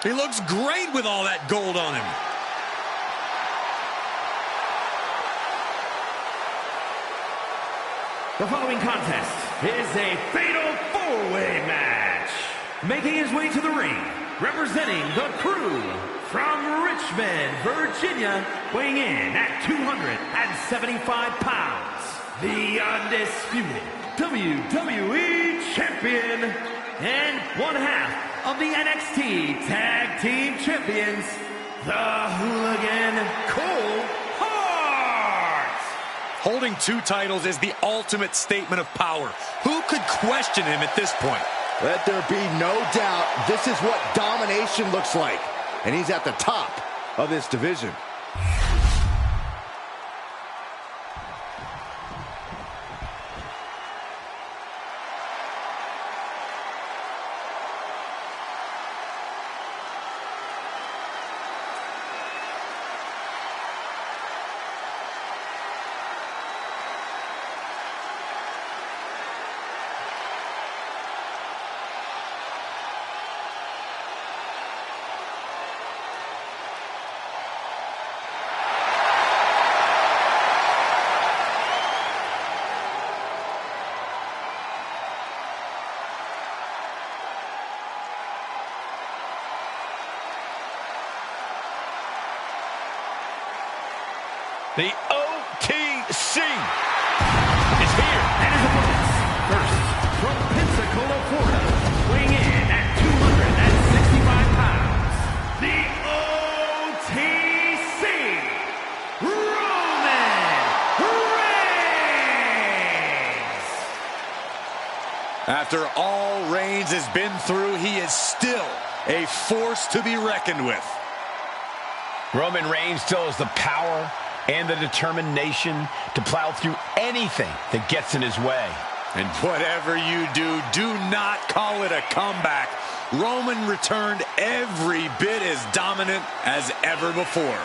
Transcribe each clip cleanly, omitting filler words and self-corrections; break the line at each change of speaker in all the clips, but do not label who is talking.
He looks great with all that gold on him.
The following contest is a fatal four-way match. Making his way to the ring, representing the Crew from Richmond, Virginia, weighing in at 275 pounds, the undisputed WWE Champion and one half of the NXT Tag Team Champions, the Hooligan Cole.
Holding two titles is the ultimate statement of power. Who could question him at this point?
Let there be no doubt, this is what domination looks like. And he's at the top of this division.
The OTC is here.
And his opponents, first from Pensacola, Florida, weighing in at 265 pounds, the OTC, Roman Reigns.
After all Reigns has been through, he is still a force to be reckoned with.
Roman Reigns still has the power and the determination to plow through anything that gets in his way.
And whatever you do, do not call it a comeback. Roman returned every bit as dominant as ever before.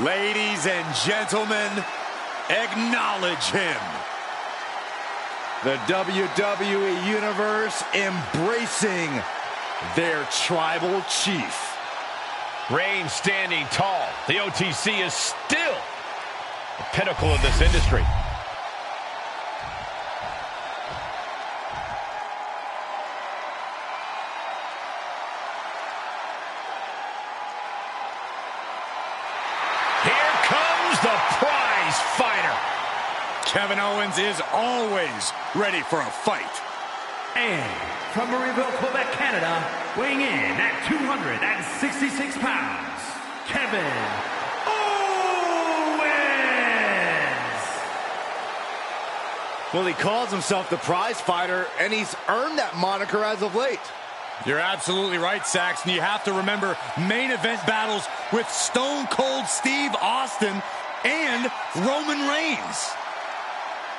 Ladies and gentlemen, acknowledge him.
The WWE Universe embracing their tribal chief.
Reigns standing tall. The OTC is still the pinnacle of this industry.
Kevin Owens is always ready for a fight.
And from Marieville, Quebec, Canada, weighing in at 266 pounds, Kevin Owens.
Well, he calls himself the prize fighter, and he's earned that moniker as of late.
You're absolutely right, Saxton. You have to remember main event battles with Stone Cold Steve Austin and Roman Reigns.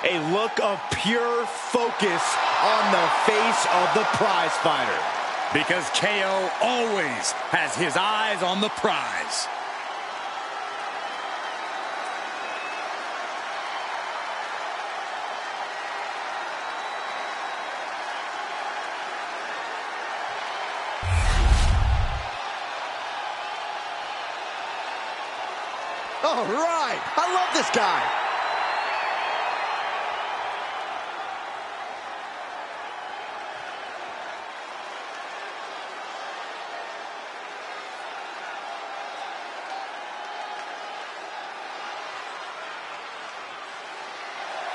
A look of pure focus on the face of the prize fighter.
Because KO always has his eyes on the prize.
All right. I love this guy.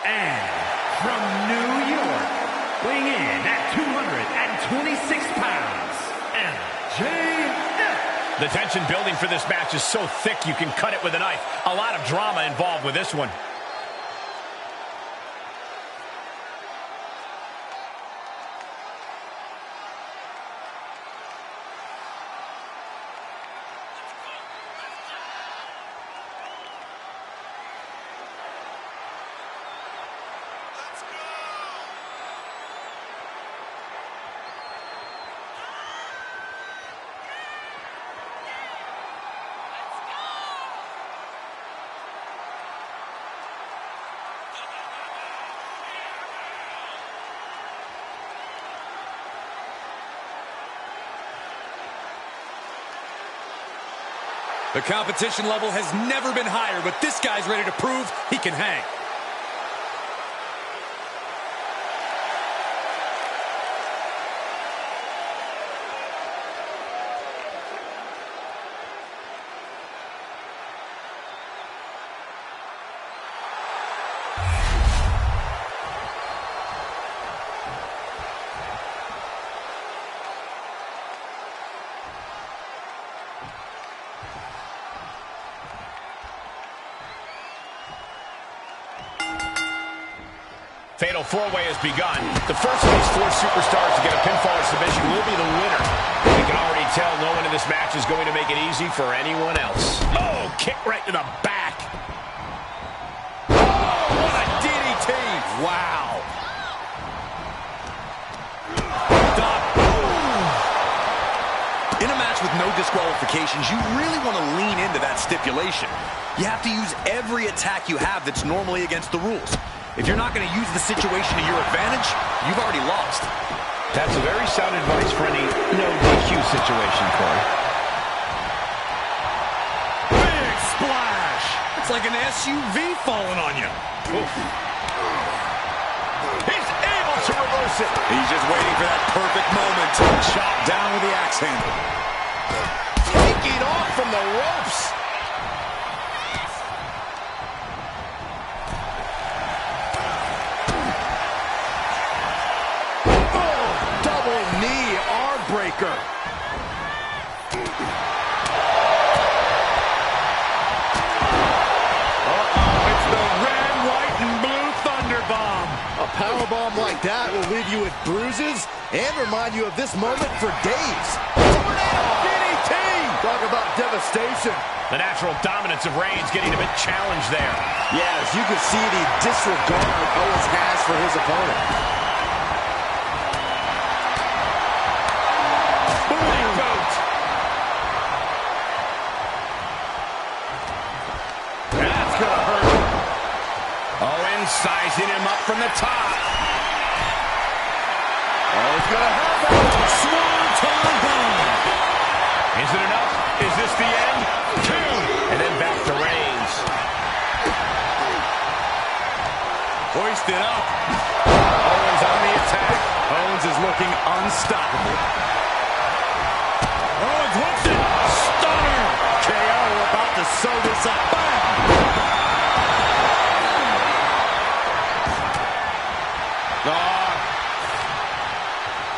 And from New York, weighing in at 226 pounds, MJF.
The tension building for this match is so thick you can cut it with a knife. A lot of drama involved with this one.
The competition level has never been higher, but this guy's ready to prove he can hang.
Fatal four-way has begun. The first of these four superstars to get a pinfall or submission will be the winner. We can already tell no one in this match is going to make it easy for anyone else. Oh, kick right to the back.
Oh, what a DDT. Wow. Stop. In a match with no disqualifications, you really want to lean into that stipulation. You have to use every attack you have that's normally against the rules. If you're not going to use the situation to your advantage, you've already lost.
That's a very sound advice for any no DQ situation, Corey.
Big splash! It's like an SUV falling on you.
Oof. He's able to reverse it.
He's just waiting for that perfect moment to chop down with the axe handle.
Taking off from the ropes. Knee arm breaker.
It's the red, white, and blue thunder bomb.
A power bomb like that will leave you with bruises and remind you of this moment for days. Tornado DDT! Talk about devastation.
The natural dominance of Reigns getting a bit challenged there.
Yeah, as you can see the disregard Owens has for his opponent.
Sizing him up from the top.
Oh, it's gonna happen.
Swanton bomb.
Is it enough? Is this the end? Two. And then back to Reigns.
Hoisted up. Owens on the attack. Owens is looking unstoppable. Owens whips it. Stunner. KO about to sew this up. Bang.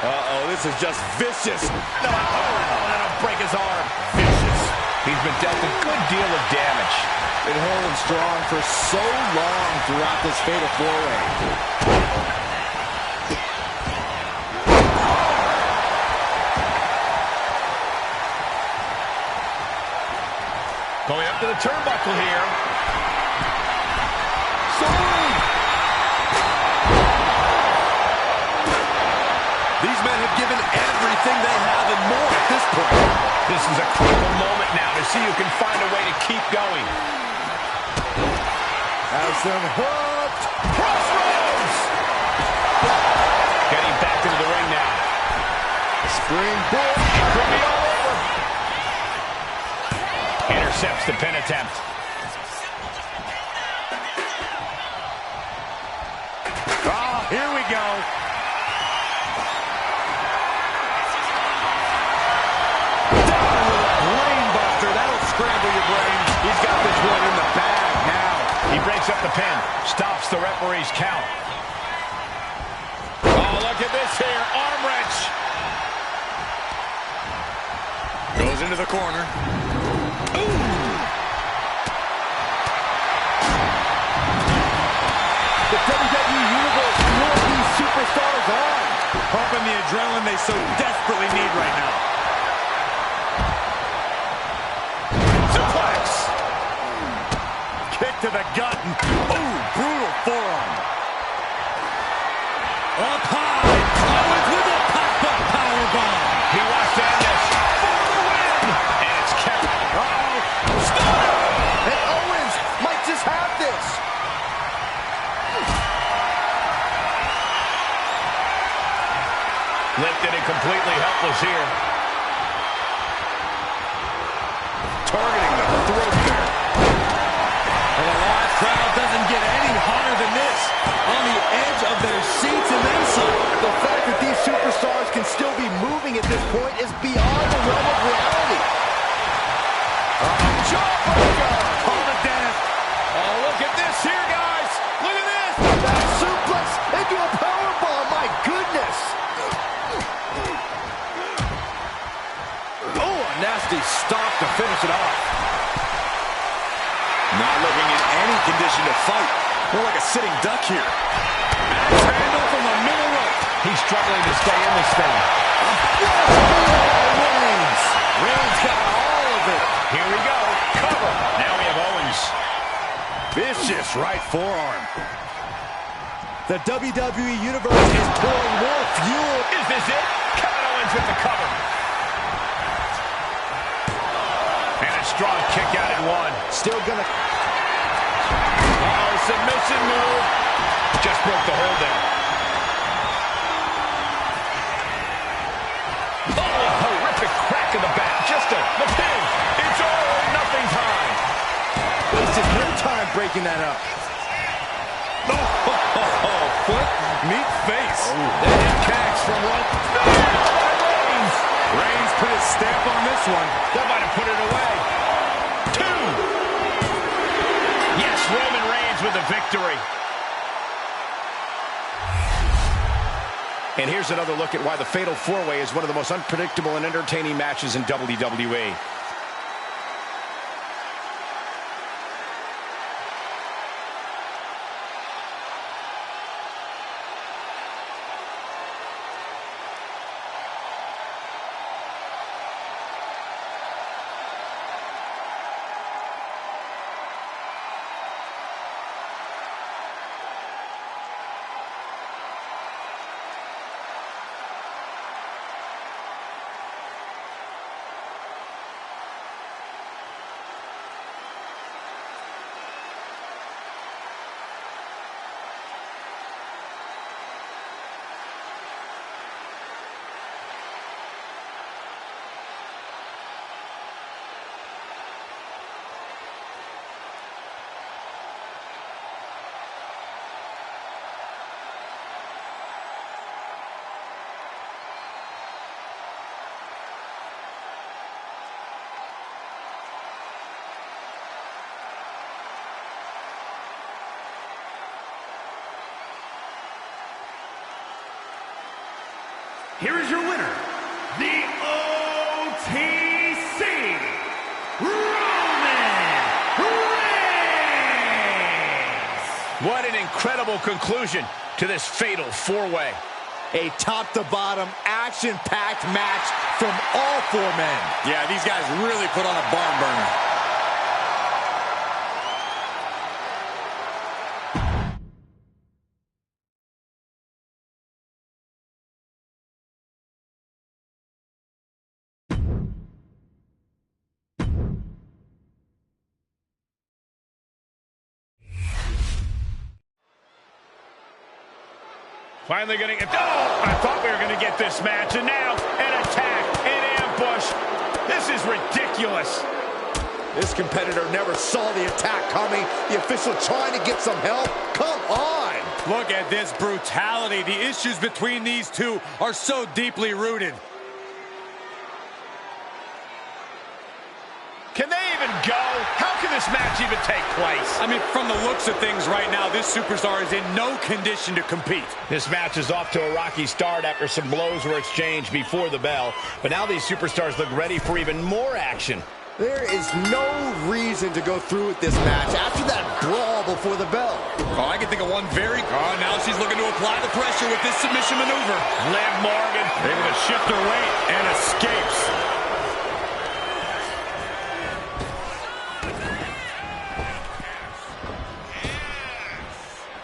Uh-oh, this is just vicious.
No, that'll break his arm. Vicious. He's been dealt a good deal of damage.
Been holding strong for so long throughout this fatal four-way.
Going up to the turnbuckle here.
These men have given everything they have and more at this point.
This is a critical moment now to see who can find a way to keep going.
Has them hooked.
Crossroads! Getting back into the ring now.
Springboard.
It could be all over. Intercepts the pin attempt. the pin. Stops the referee's count. Oh, look at this here. Arm wrench.
Goes into the corner. Ooh.
The WWE Universe wants these superstars on.
Pumping the adrenaline they so desperately need right now.
Suplex. Kick to the gut. Ooh, brutal forearm.
Up high. Owens with a pop-up powerbomb.
He wants to end this for the win. And it's kept.
Uh-oh. Stunner. And Owens might just have this.
Lifted and completely helpless here.
Targeting the throat there. And the live crowd doesn't get any hotter than this. On the edge of their seats and then some.
The fact that these superstars can still be moving at this point is beyond the realm of reality. Jawbreaker!
Call to death. Oh, look at this here, guys. Look at this.
Back suplex into a powerbomb. My goodness.
Oh, a nasty stop to finish it off. Not looking in any condition to fight. More like a sitting duck here. Axe handle from the middle rope.
He's struggling to stay in this thing.
Reigns. Reigns got all of it.
Here we go. Cover. Now we have Owens.
Vicious right forearm.
The WWE Universe is pouring more fuel.
Is this it? Kevin Owens with the cover. And a strong kick out at one.
Still gonna...
Oh, submission move. Just broke the hold there. Oh, a horrific crack in the back. Just the pin. It's all or nothing time.
Wasted no time breaking that up.
Foot, meet face.
Oh.
The hip kicks from one.
Reigns.
Reigns put his stamp on this one.
That might have put it away. 2. Yes, Roman Reigns with the victory. And here's another look at why the Fatal 4-Way is one of the most unpredictable and entertaining matches in WWE.
Here is your winner, the OTC, Roman Reigns!
What an incredible conclusion to this Fatal 4-Way.
A top-to-bottom, action-packed match from all 4 men.
Yeah, these guys really put on a barn burner.
Finally getting it. Oh, I thought we were going to get this match, and now an attack, an ambush. This is ridiculous.
This competitor never saw the attack coming. The official trying to get some help. Come on.
Look at this brutality. The issues between these two are so deeply rooted.
Can they even go? How can this match even take place?
I mean, from the looks of things right now, this superstar is in no condition to compete.
This match is off to a rocky start after some blows were exchanged before the bell. But now these superstars look ready for even more action.
There is no reason to go through with this match after that brawl before the bell.
Oh, I can think of one very... Oh, now she's looking to apply the pressure with this submission maneuver.
Liv Morgan able to shift her weight and escapes.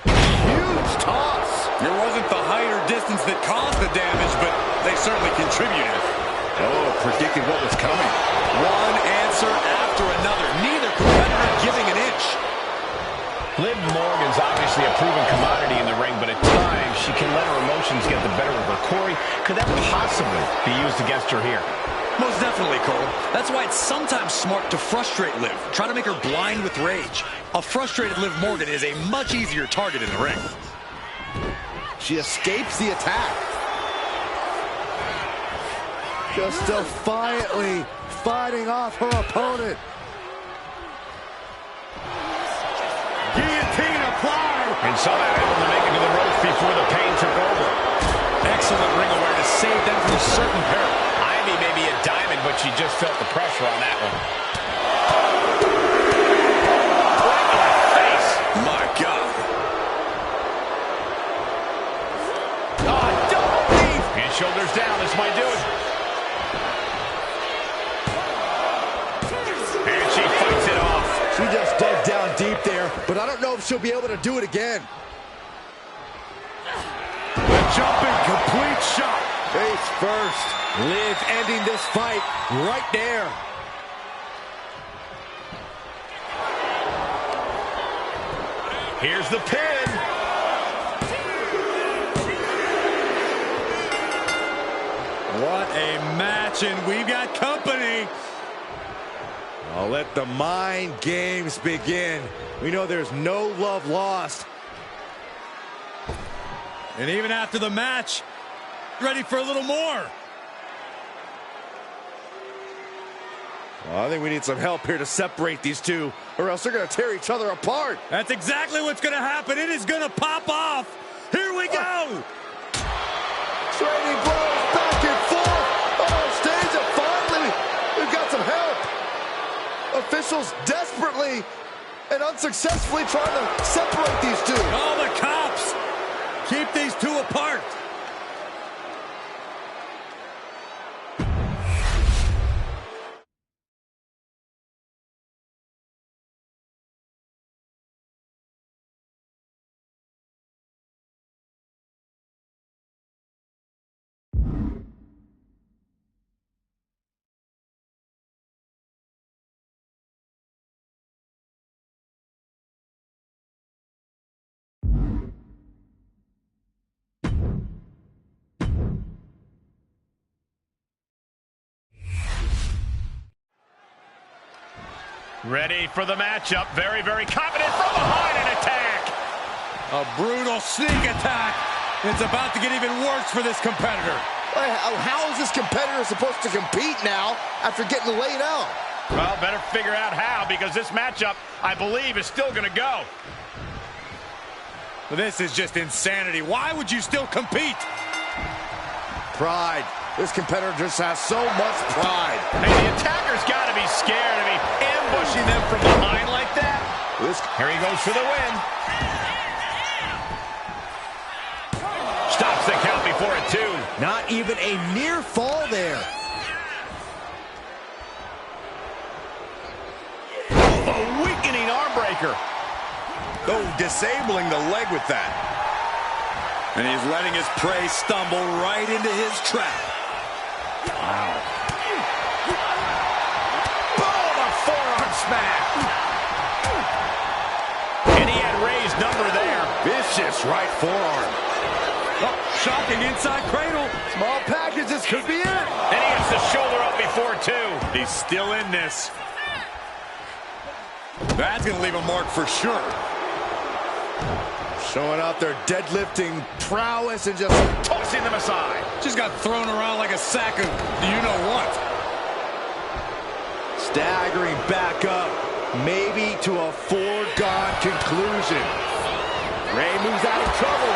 Huge toss.
It wasn't the height or distance that caused the damage, but they certainly contributed.
Oh, predicted what was coming.
One answer after another. Neither competitor giving an inch.
Liv Morgan's obviously a proven commodity in the ring, but at times she can let her emotions get the better of her. Corey, could that possibly be used against her here?
Most definitely, Cole. That's why it's sometimes smart to frustrate Liv. Try to make her blind with rage. A frustrated Liv Morgan is a much easier target in the ring.
She escapes the attack. Just defiantly fighting off her opponent.
Guillotine applied.
And somehow able to make it to the ropes before the pain took over.
Excellent ring awareness saved them from certain peril.
Ivy may be a diamond, but she just felt the pressure on that one. Right in the face.
My God.
Oh, double knee. And shoulders down. This might do it. And she fights it off.
She just dug down deep there, but I don't know if she'll be able to do it again.
The jumping complete shot.
Face first. Liv ending this fight right there.
Here's the pin.
What a match, and we've got company.
I'll let the mind games begin. We know there's no love lost.
And even after the match, ready for a little more.
Well, I think we need some help here to separate these two, or else they're going to tear each other apart.
That's exactly what's going to happen. It is going to pop off. Here we go.
Trading blows back and forth. Oh, stage it. Finally, we've got some help. Officials desperately and unsuccessfully trying to separate these two.
All the cops. Keep these two apart.
Ready for the matchup. Very, very confident from behind an attack.
A brutal sneak attack. It's about to get even worse for this competitor.
How is this competitor supposed to compete now after getting laid out?
Well, better figure out how, because this matchup, I believe, is still going to go.
This is just insanity. Why would you still compete?
Pride. This competitor just has so much pride.
Hey, the attacker's got to be scared. I mean, ambushing them from behind like that. Here he goes for the win. Stops the count before a 2.
Not even a near fall there.
A weakening arm breaker.
Oh, disabling the leg with that. And he's letting his prey stumble right into his trap.
Wow.
Boom, a forearm smash. And he had raised number there.
Vicious right forearm. Oh, shocking inside cradle.
Small packages could be it.
And he gets the shoulder up before 2.
He's still in this. That's going to leave a mark for sure.
Showing out their deadlifting prowess and just
tossing them aside.
Just got thrown around like a sack of you-know-what.
Staggering back up. maybe to a foregone conclusion. Rey moves out of trouble.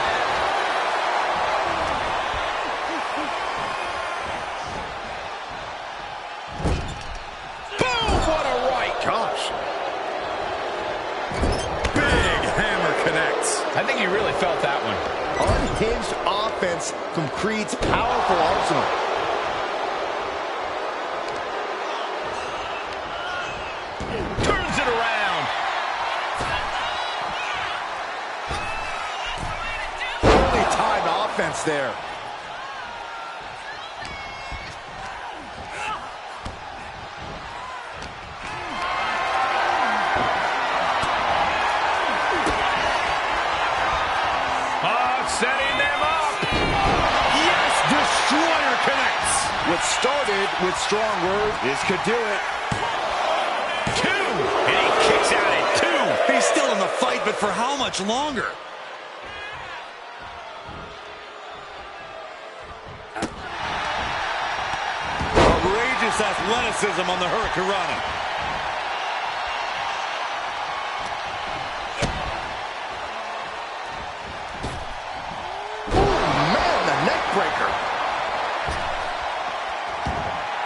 Boom! What a right.
Gosh.
Big hammer connects.
I think he really felt that one.
Unhinged offense from Creed's powerful arsenal.
Turns it around.
Poorly timed offense there.
Setting them up.
Yes, Destroyer connects.
What started with strong words, this could do it.
2. And he kicks out at 2.
He's still in the fight, but for how much longer? Outrageous athleticism on the Hurricanrana.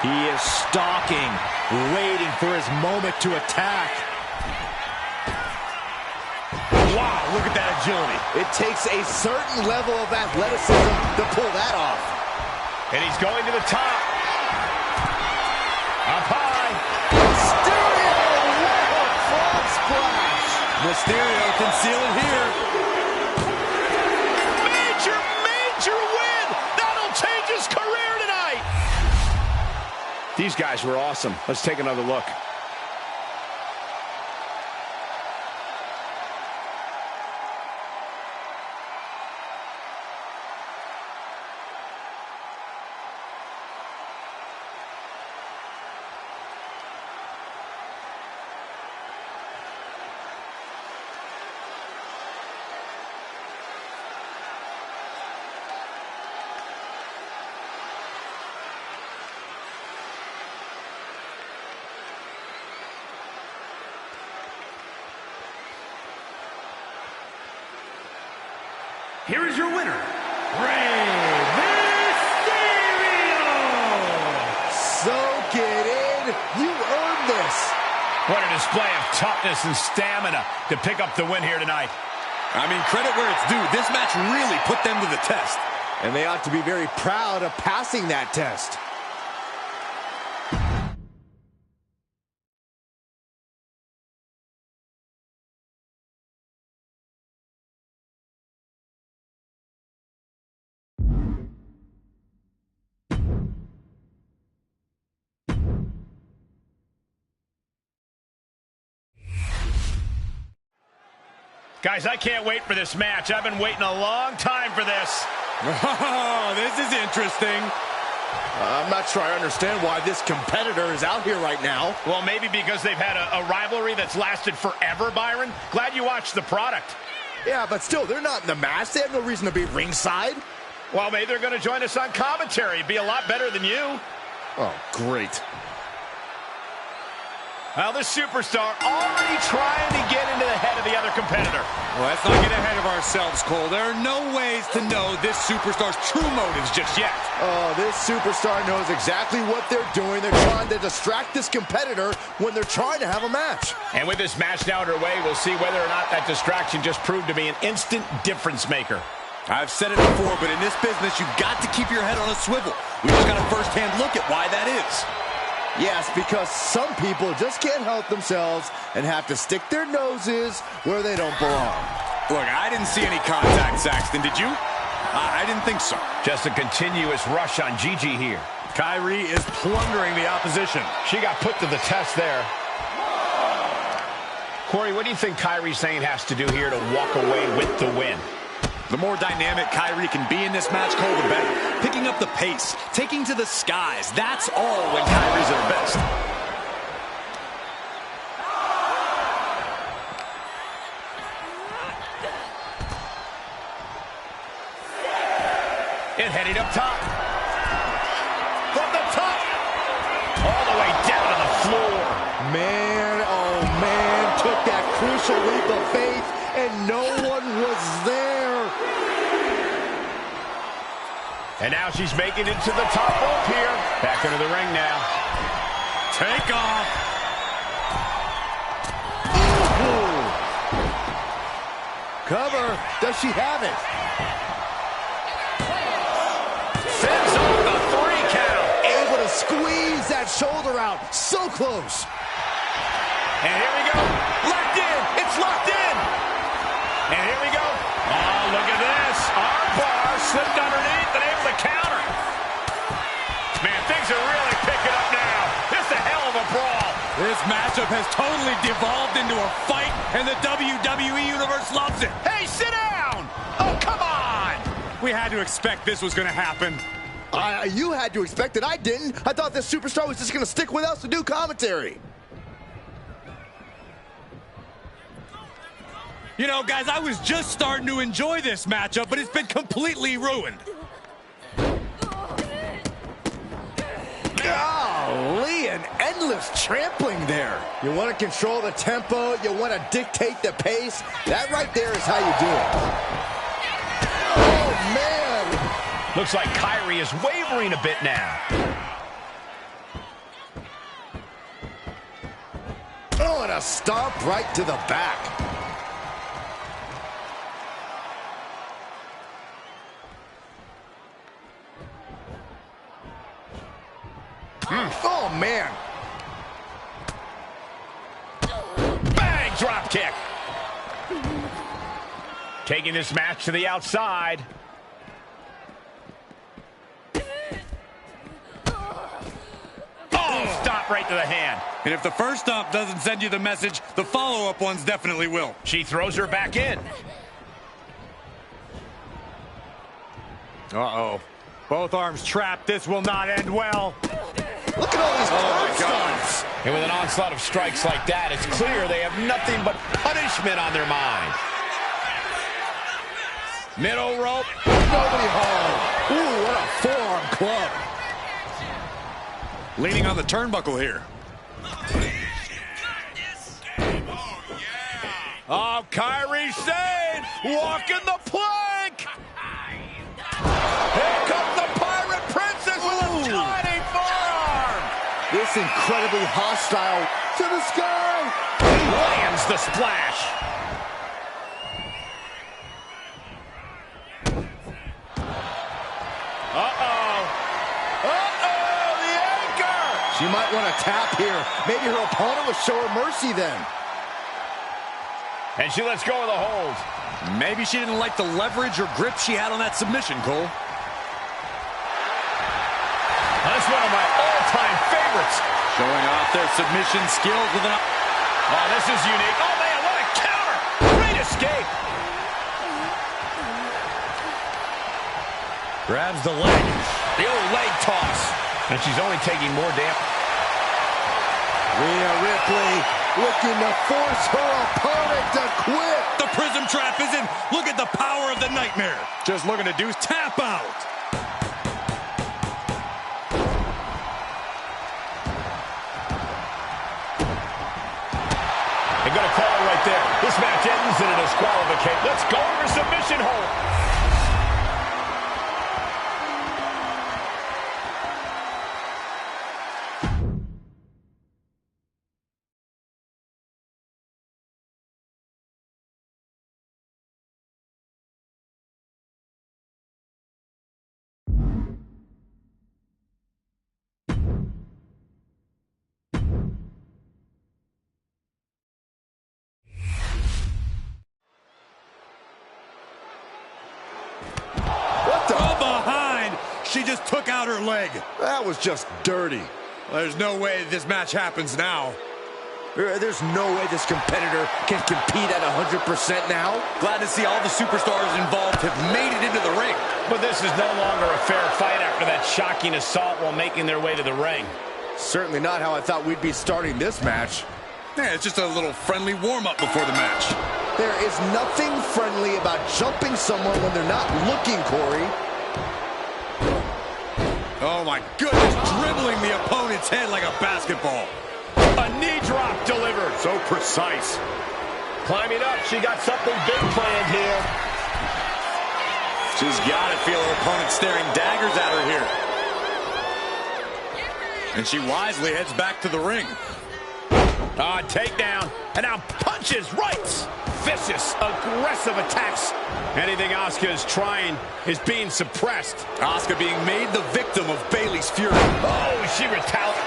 He is stalking, waiting for his moment to attack.
Wow, look at that agility.
It takes a certain level of athleticism to pull that off.
And he's going to the top. Up high.
Mysterio, what a frog splash.
Mysterio can seal it here.
Major win. That'll change his career tonight. These guys were awesome. Let's take another look.
Here is your winner, Rey Mysterio!
Soak it in. You earned this.
What a display of toughness and stamina to pick up the win here tonight.
I mean, credit where it's due. This match really put them to the test.
And they ought to be very proud of passing that test.
Guys, I can't wait for this match. I've been waiting a long time for this.
Oh, this is interesting.
I'm not sure I understand why this competitor is out here right now.
Well, maybe because they've had a rivalry that's lasted forever, Byron. Glad you watched the product.
Yeah, but still, they're not in the match. They have no reason to be ringside.
Well, maybe they're going to join us on commentary. Be a lot better than you.
Oh, great.
Well, this superstar already trying to get into the head of the other competitor.
Well, let's not get ahead of ourselves, Cole. There are no ways to know this superstar's true motives just yet.
Oh, this superstar knows exactly what they're doing. They're trying to distract this competitor when they're trying to have a match.
And with this match now underway, we'll see whether or not that distraction just proved to be an instant difference maker.
I've said it before, but in this business, you've got to keep your head on a swivel. We just got a first-hand look at why that is.
Yes, because some people just can't help themselves and have to stick their noses where they don't belong.
Look, I didn't see any contact, Saxton. Did you? I didn't think so.
Just a continuous rush on Gigi here.
Kyrie is plundering the opposition.
She got put to the test there. Corey, what do you think Kyrie Sane has to do here to walk away with the win?
The more dynamic Kyrie can be in this match, Cole, the better. Picking up the pace, taking to the skies, that's all when Kyrie's at her best.
And heading up top. From the top. All the way down to the floor.
Man, oh man. crucial leap of faith, and no one was there.
And now she's making it to the top rope here. Back into the ring now.
Take off.
Ooh. Cover. Does she have it?
Sends off the 3 count.
Able to squeeze that shoulder out. So close.
And here we go. Locked in. It's locked in. And here we go. Oh, look at this. Arm bar slipped underneath and able to counter. Man, things are really picking up now. This is a hell of a brawl.
This matchup has totally devolved into a fight, and the WWE Universe loves it.
Hey, sit down. Oh, come on.
We had to expect this was going to happen.
You had to expect it. I didn't. I thought this superstar was just going to stick with us to do commentary.
You know, guys, I was just starting to enjoy this matchup, but it's been completely ruined.
Golly, an endless trampling there. You want to control the tempo. You want to dictate the pace. That right there is how you do it. Oh, man.
Looks like Kyrie is wavering a bit now.
Oh, and a stomp right to the back. Oh, man.
Bang! Drop kick. Taking this match to the outside. Oh, stop right to the hand.
And if the first stomp doesn't send you the message, the follow-up ones definitely will.
She throws her back in.
Uh-oh. Both arms trapped. This will not end well.
Look at all these
gosh.
And with an onslaught of strikes like that, it's clear they have nothing but punishment on their mind.
Middle rope.
Nobody home. Ooh, what a forearm club.
Leaning on the turnbuckle here.
Oh, Kyrie Sane walking the plank. Here comes the Pirate Princess with a sliding forearm.
This incredibly hostile to the sky.
Lands the splash. Uh-oh. Uh-oh, the anchor.
She might want to tap here. Maybe her opponent will show her mercy then.
And she lets go of the hold.
Maybe she didn't like the leverage or grip she had on that submission, Cole.
That's one of my all-time favorites.
Showing off their submission skills with an...
Oh, this is unique. Oh, man, what a counter. Great escape.
Grabs the leg.
The old leg toss. And she's only taking more damage.
Rhea Ripley looking to force her opponent to quit.
The prism trap is in. Look at the power of the nightmare. Just looking to do tap out.
They're going to call it right there. This match ends in a disqualification. Let's go over submission hold.
She just took out her leg.
That was just dirty.
There's no way this match happens now.
There's no way this competitor can compete at 100% now.
Glad to see all the superstars involved have made it into the ring.
But this is no longer a fair fight after that shocking assault while making their way to the ring.
Certainly not how I thought we'd be starting this match.
Yeah, it's just a little friendly warm-up before the match.
There is nothing friendly about jumping someone when they're not looking, Corey.
Oh my goodness, dribbling the opponent's head like a basketball.
A knee drop delivered.
So precise.
Climbing up, she got something big planned here.
She's got to feel her opponent staring daggers at her here. And she wisely heads back to the ring.
Takedown. And now punches, rights. Vicious, aggressive attacks. Anything Asuka is trying is being suppressed.
Asuka being made the victim of Bayley's fury.
Oh, she retaliated.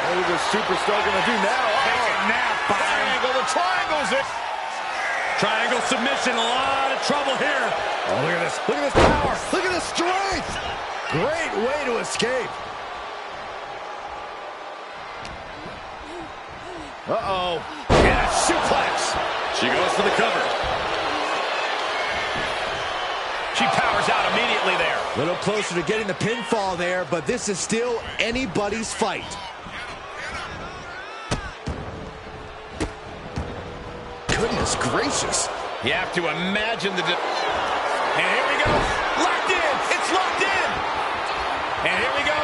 What is this superstar going to do now?
Take a nap. Triangle, the triangle's it.
Triangle submission, a lot of trouble here.
Oh, look at this. Look at this power. Look at this strength. Great way to escape.
Uh-oh. And a suplex.
She goes for the cover.
She powers out immediately there.
A little closer to getting the pinfall there, but this is still anybody's fight. Goodness gracious.
You have to imagine the... And here we go. Locked in. It's locked in. And here we go.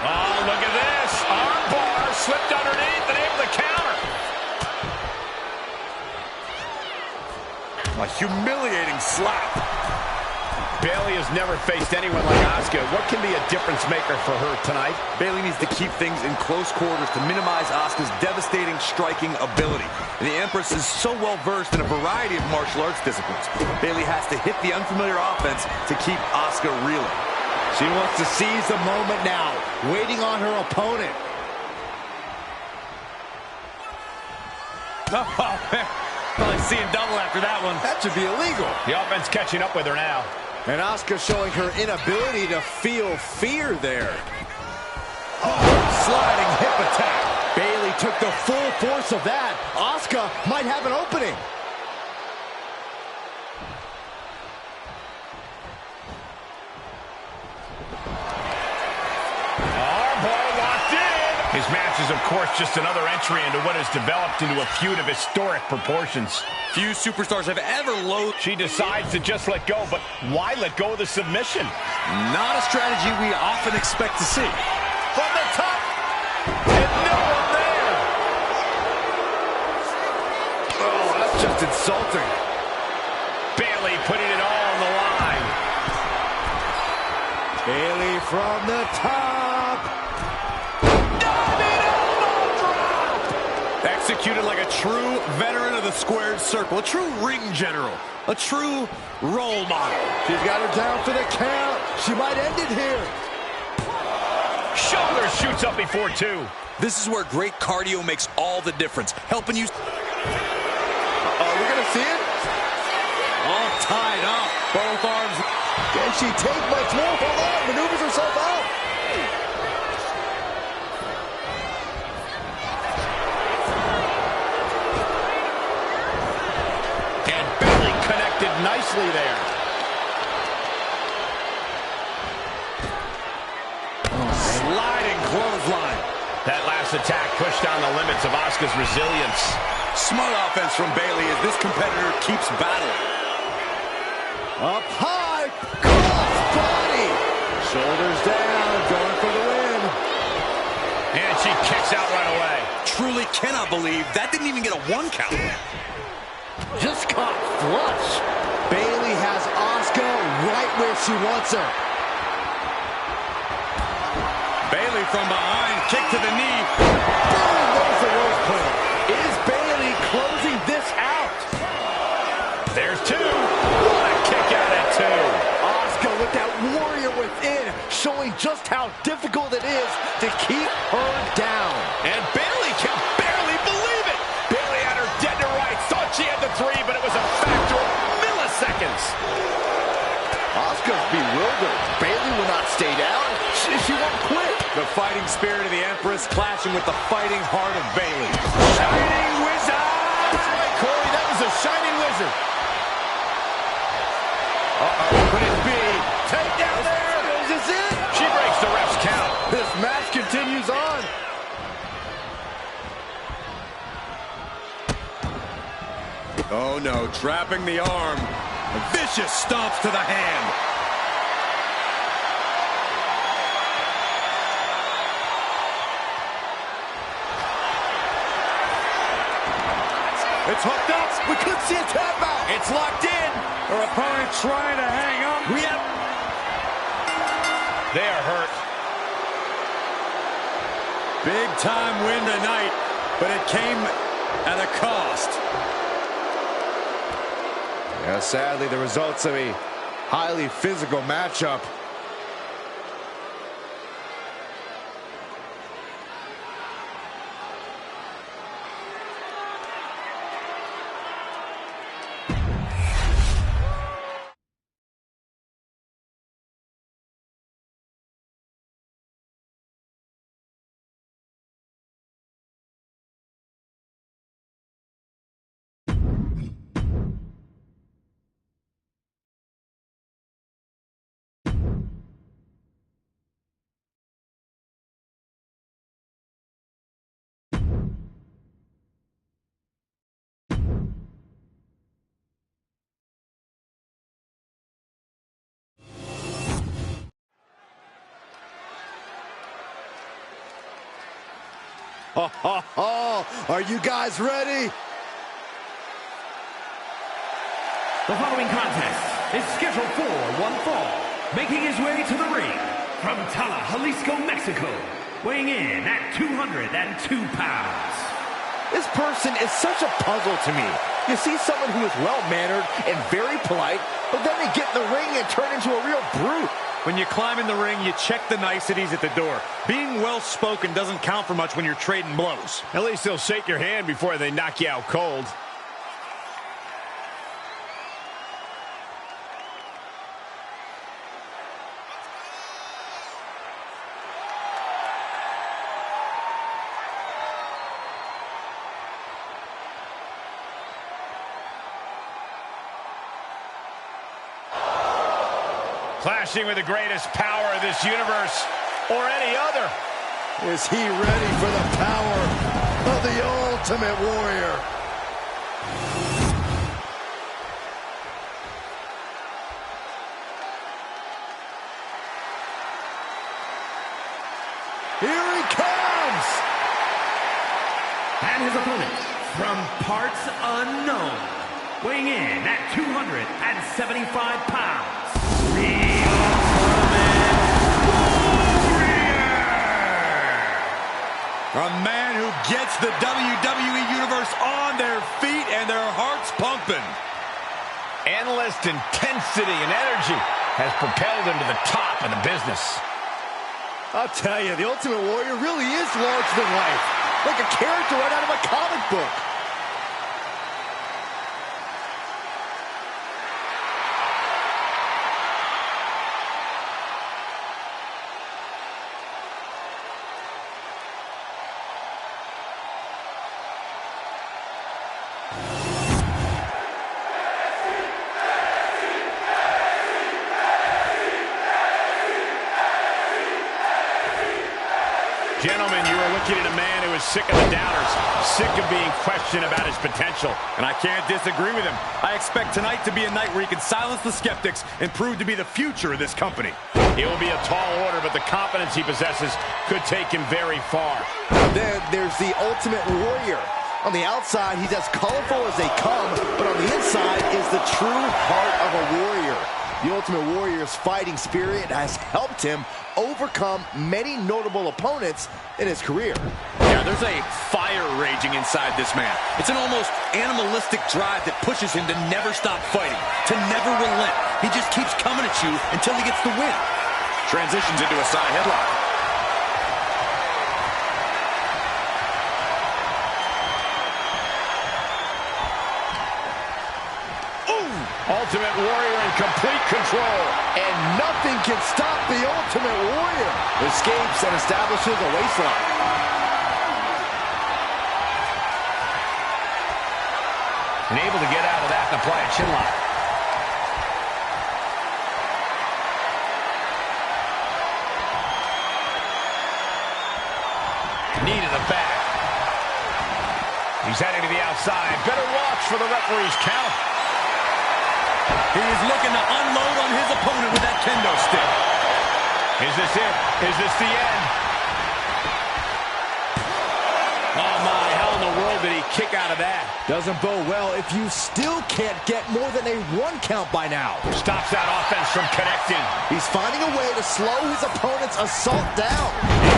Oh, look at this. Arm bar slipped underneath and able to counter.
A humiliating slap.
Bayley has never faced anyone like Asuka. What can be a difference maker for her tonight?
Bayley needs to keep things in close quarters to minimize Asuka's devastating striking ability. And the Empress is so well versed in a variety of martial arts disciplines. Bayley has to hit the unfamiliar offense to keep Asuka reeling.
She wants to seize the moment now, waiting on her opponent.
Oh, man. Probably seeing double after that one.
That should be illegal.
The offense catching up with her now.
And Asuka showing her inability to feel fear there. Oh, sliding hip attack. Bayley took the full force of that. Asuka might have an opening.
Armbar locked in. His match is, of course, just another entry into what has developed into a feud of historic proportions.
Few superstars have ever loathed.
She decides to just let go, but why let go of the submission?
Not a strategy we often expect to see.
From the top, and no one there.
Oh, that's just insulting.
Bayley putting it all on the line.
Bayley from the top.
Executed like a true veteran of the squared circle, a true ring general, a true role model.
She's got her down for the count. She might end it here.
Shoulder shoots up before two.
This is where great cardio makes all the difference, helping you.
Oh, we're going to see it?
All tied up, both arms.
Can she take much more? Hold on, maneuvers herself out.
Nicely there.
Sliding clothesline.
That last attack pushed down the limits of Asuka's resilience.
Smart offense from Bayley as this competitor keeps battling.
Up high, cross body. Shoulders down, going for the win.
And she kicks out right away.
Truly cannot believe that didn't even get a 1 count.
Just caught flush. Bayley has Asuka right where she wants her.
Bayley from behind, kick to the knee.
Boom, there's the rope pull. Is Bayley closing this out?
There's two. What a kick out at two.
Asuka with that warrior within, showing just how difficult it is to keep her down.
And Bayley can barely believe it. Bayley had her dead to rights. Thought she had the three, but it was a factor of milliseconds.
Asuka's bewildered. Bayley will not stay down. She won't quit.
The fighting spirit of the Empress clashing with the fighting heart of Bayley.
Shining Wizard!
That's right, Corey. That was a shining wizard.
Could it be?
Take down there. Is this it?
She breaks the ref's count.
This match continues on.
Oh no, trapping the arm. Vicious stomps to the hand.
It's hooked up. We could see a tap out.
It's locked in.
Our opponent trying to hang up.
We have...
They are hurt.
Big time win tonight, but it came at a cost.
Yeah, sadly, the results of a highly physical matchup. Are you guys ready?
The following contest is scheduled for one fall. Making his way to the ring from Tala, Jalisco, Mexico, weighing in at 202 pounds.
This person is such a puzzle to me. You see someone who is well-mannered and very polite, but then they get in the ring and turn into a real brute.
When you climb in the ring, you check the niceties at the door. Being well-spoken doesn't count for much when you're trading blows.
At least they'll shake your hand before they knock you out cold. Clashing with the greatest power of this universe, or any other.
Is he ready for the power of the Ultimate Warrior? Here he comes!
And his opponent, from parts unknown, weighing in at 275 pounds, the
A man who gets the WWE Universe on their feet and their hearts pumping.
Endless intensity and energy has propelled him to the top of the business.
I'll tell you, the Ultimate Warrior really is larger than life. Like a character right out of a comic book.
Gentlemen, you are looking at a man who is sick of the doubters, sick of being questioned about his potential.
And I can't disagree with him. I expect tonight to be a night where he can silence the skeptics and prove to be the future of this company.
It will be a tall order, but the confidence he possesses could take him very far.
Then there's the Ultimate Warrior. On the outside, he's as colorful as they come, but on the inside is the true heart of a warrior. The Ultimate Warrior's fighting spirit has helped him overcome many notable opponents in his career.
Yeah, there's a fire raging inside this man. It's an almost animalistic drive that pushes him to never stop fighting, to never relent. He just keeps coming at you until he gets the win. Transitions into a side headlock.
Ultimate Warrior in complete control.
And nothing can stop the Ultimate Warrior. Escapes and establishes a waistlock.
And able to get out of that and apply a chinlock. Knee to the back. He's heading to the outside. Better watch for the referee's count.
He is looking to unload on his opponent with that kendo stick.
Is this it? Is this the end?
Oh my, how in the world did he
kick out of that.
Doesn't bode well if you still can't get more than a 1 count by now.
Stops that offense from connecting.
He's finding a way to slow his opponent's assault down.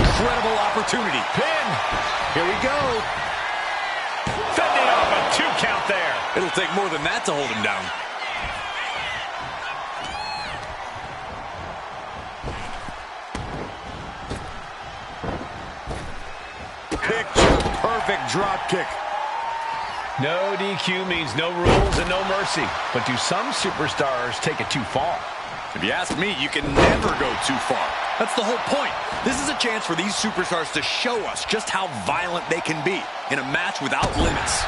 Incredible opportunity.
Pin.
Here we go.
Fending off a 2 count there.
It'll take more than that to hold him down.
Picture-perfect drop kick.
No DQ means no rules and no mercy. But do some superstars take it too far?
If you ask me, you can never go too far. That's the whole point. This is a chance for these superstars to show us just how violent they can be in a match without limits.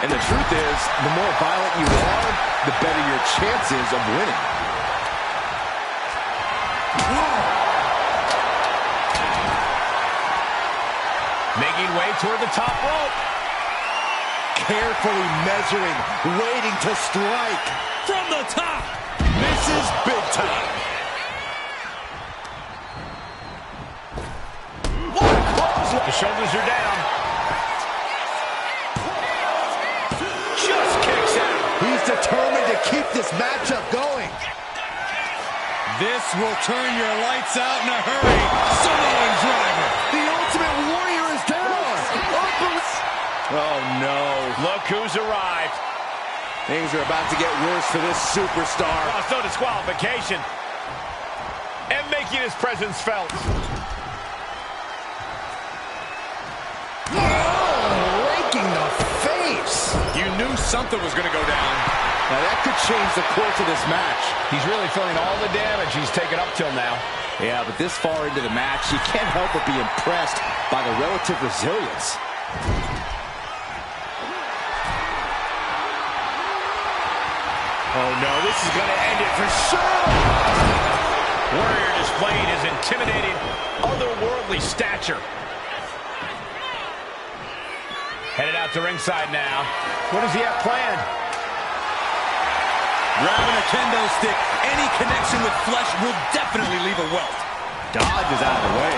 And the truth is, the more violent you are, the better your chances of winning.
Making way toward the top rope.
Carefully measuring, waiting to strike.
From the top.
Misses big time.
The shoulders are down. Just kicks out.
He's determined to keep this matchup going.
This will turn your lights out in a hurry. Samoan driver.
The Ultimate Warrior is down. Oh, no.
Look who's arrived.
Things are about to get worse for this superstar.
Oh, no disqualification. And making his presence felt.
Raking the face.
You knew something was going to go down.
Now that could change the course of this match.
He's really feeling all the damage he's taken up till now.
Yeah, but this far into the match, you can't help but be impressed by the relative resilience.
Oh no, this is going to end it for sure. Warrior displaying his intimidating, otherworldly stature. Headed out to ringside now. What does he have planned?
Grabbing a kendo stick, any connection with flesh will definitely leave a welt.
Dodge is out of the way.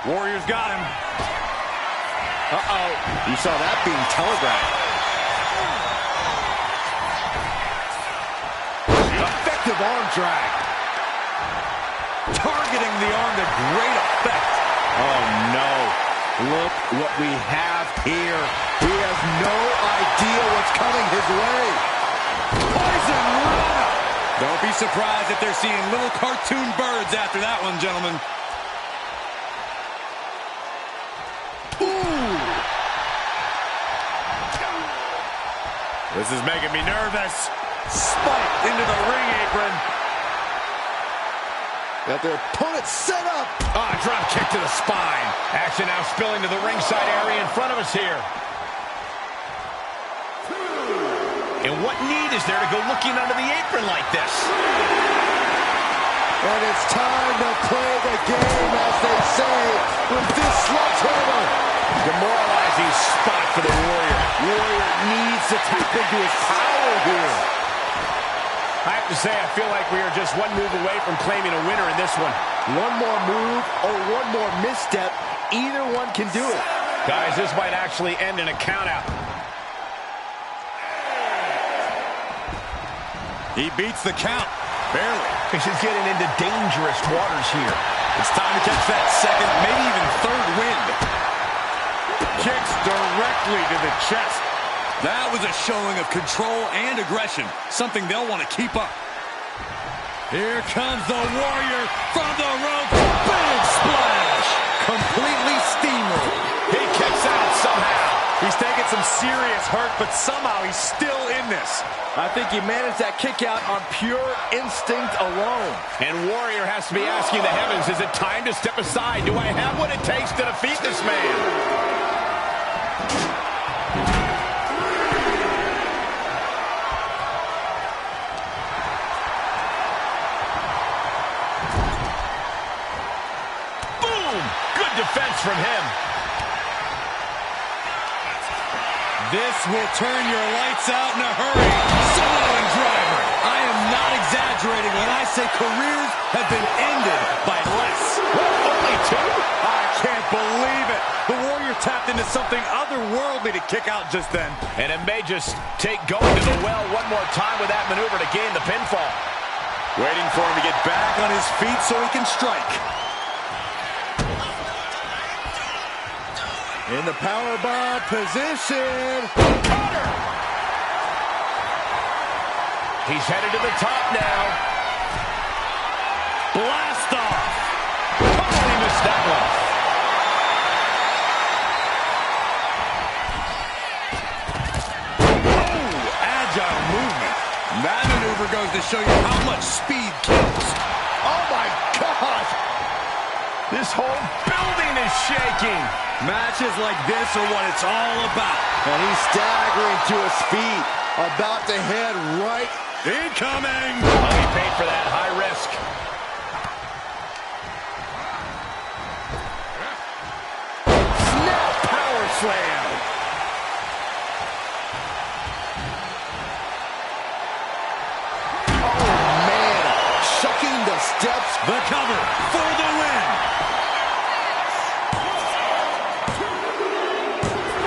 Warrior's got him.
Uh-oh. You saw that being telegraphed. Effective arm drag.
Targeting the arm to great effect.
Oh, no. Look what we have here. He has no idea what's coming his way.
Poison Rana. Don't be surprised if they're seeing little cartoon birds after that one, gentlemen. This is making me nervous. Spike into the ring apron.
Got their opponent set up.
Ah, drop kick to the spine. Action now spilling to the ringside area in front of us here. And what need is there to go looking under the apron like this?
And it's time to play the game, as they say, with this sledgehammer.
Demoralizing spot for the Warrior.
Warrior needs to tap into his power here.
I have to say, I feel like we are just one move away from claiming a winner in this one.
One more move or one more misstep, either one can do it.
Guys, this might actually end in a countout.
He beats the count. Barely.
This is getting into dangerous waters here.
It's time to catch that second, maybe even third wind. Kicks directly to the chest. That was a showing of control and aggression, something they'll want to keep up. Here comes the Warrior from the rope. Big splash. Completely steamrolled.
He kicks out somehow.
He's taking some serious hurt, but somehow he's still in this.
I think he managed that kick out on pure instinct alone.
And Warrior has to be asking the heavens, is it time to step aside? Do I have what it takes to defeat this man? Defense from him.
This will turn your lights out in a hurry. Samoan driver. I am not exaggerating when I say careers have been ended by less.
What, only two?
I can't believe it. The Warrior tapped into something otherworldly to kick out just then.
And it may just take going to the well one more time with that maneuver to gain the pinfall.
Waiting for him to get back on his feet so he can strike. In the powerbomb position.
Cutter! He's headed to the top now.
Blast off.
Totally missed that one.
Oh, agile movement. That maneuver goes to show you how much speed kills.
Oh, my God.
This whole building is shaking.
Matches like this are what it's all about.
And he's staggering to his feet, about to head right.
Incoming!
Oh, he paid for that high risk.
Snap power slam. Oh, man. Shucking the steps.
The cover for the win.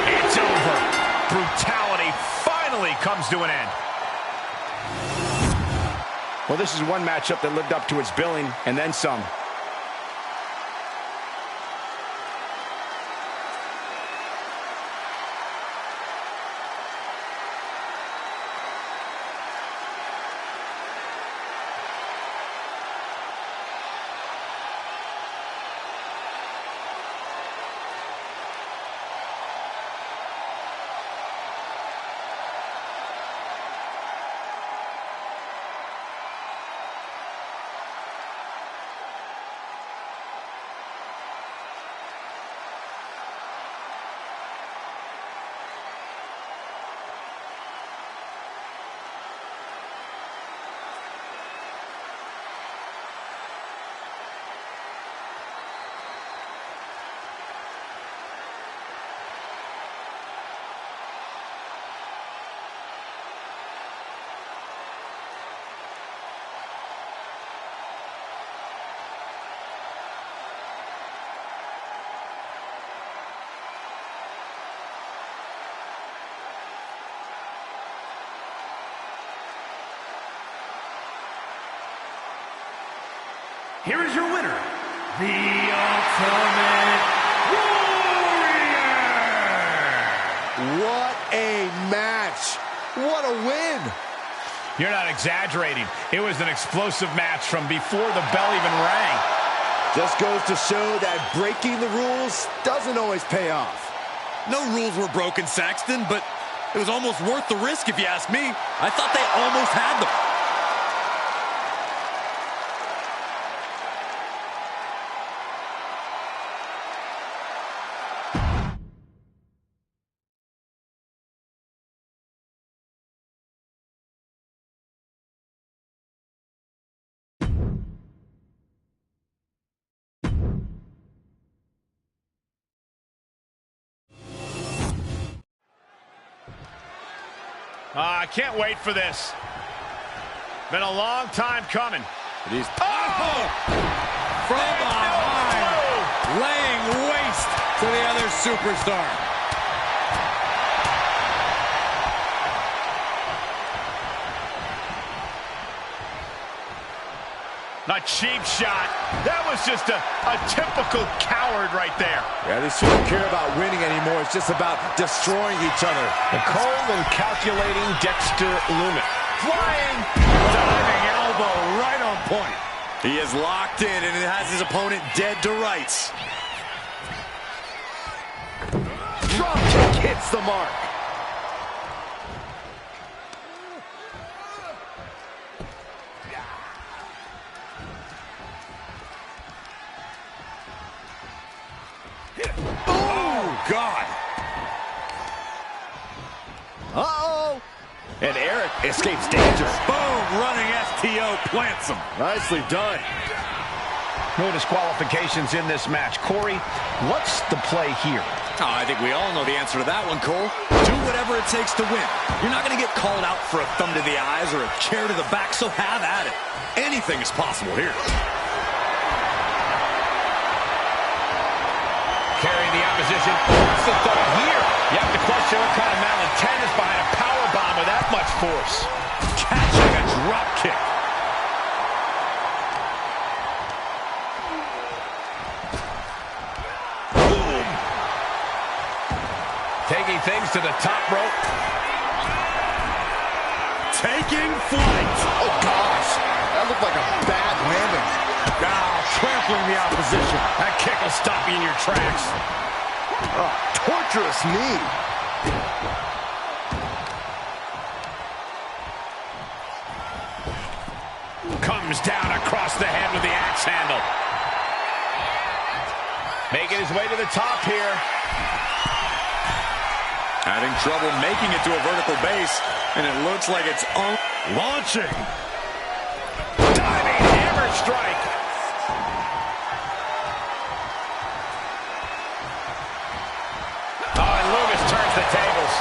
It's over. Brutality finally comes to an end. Well, this is one matchup that lived up to its billing, and then some.
Here is your winner, the Ultimate Warrior!
What a match. What a win.
You're not exaggerating. It was an explosive match from before the bell even rang.
Just goes to show that breaking the rules doesn't always pay off.
No rules were broken, Saxton, but it was almost worth the risk if you ask me. I thought they almost had them.
I can't wait for this. Been a long time coming.
From behind, laying waste to the other superstar.
A cheap shot. That was just a typical coward right there.
Yeah, these two don't care about winning anymore. It's just about destroying each other.
The cold and calculating Dexter Lumen. Flying, diving elbow right on point.
He is locked in and has his opponent dead to rights.
Drop kick hits the mark.
Oh, God.
Uh-oh.
And Eric escapes danger.
Boom, running STO plants him.
Nicely done.
No disqualifications in this match. Corey, what's the play here?
Oh, I think we all know the answer to that one, Cole. Do whatever it takes to win. You're not going to get called out for a thumb to the eyes or a chair to the back, so have at it. Anything is possible here.
Carrying the opposition. What's the thought here? You have to question what kind of malintent is behind a power bomb with that much force.
Catching a drop kick.
Boom. Taking things to the top rope.
Taking flight.
Oh, gosh. That looked like a bad landing.
Trampling the opposition.
That kick will stop you in your tracks.
Oh, torturous knee.
Comes down across the head with the axe handle. Making his way to the top here.
Having trouble making it to a vertical base, and it looks like it's launching.
Diving hammer strike. Oh, and Loomis turns the tables.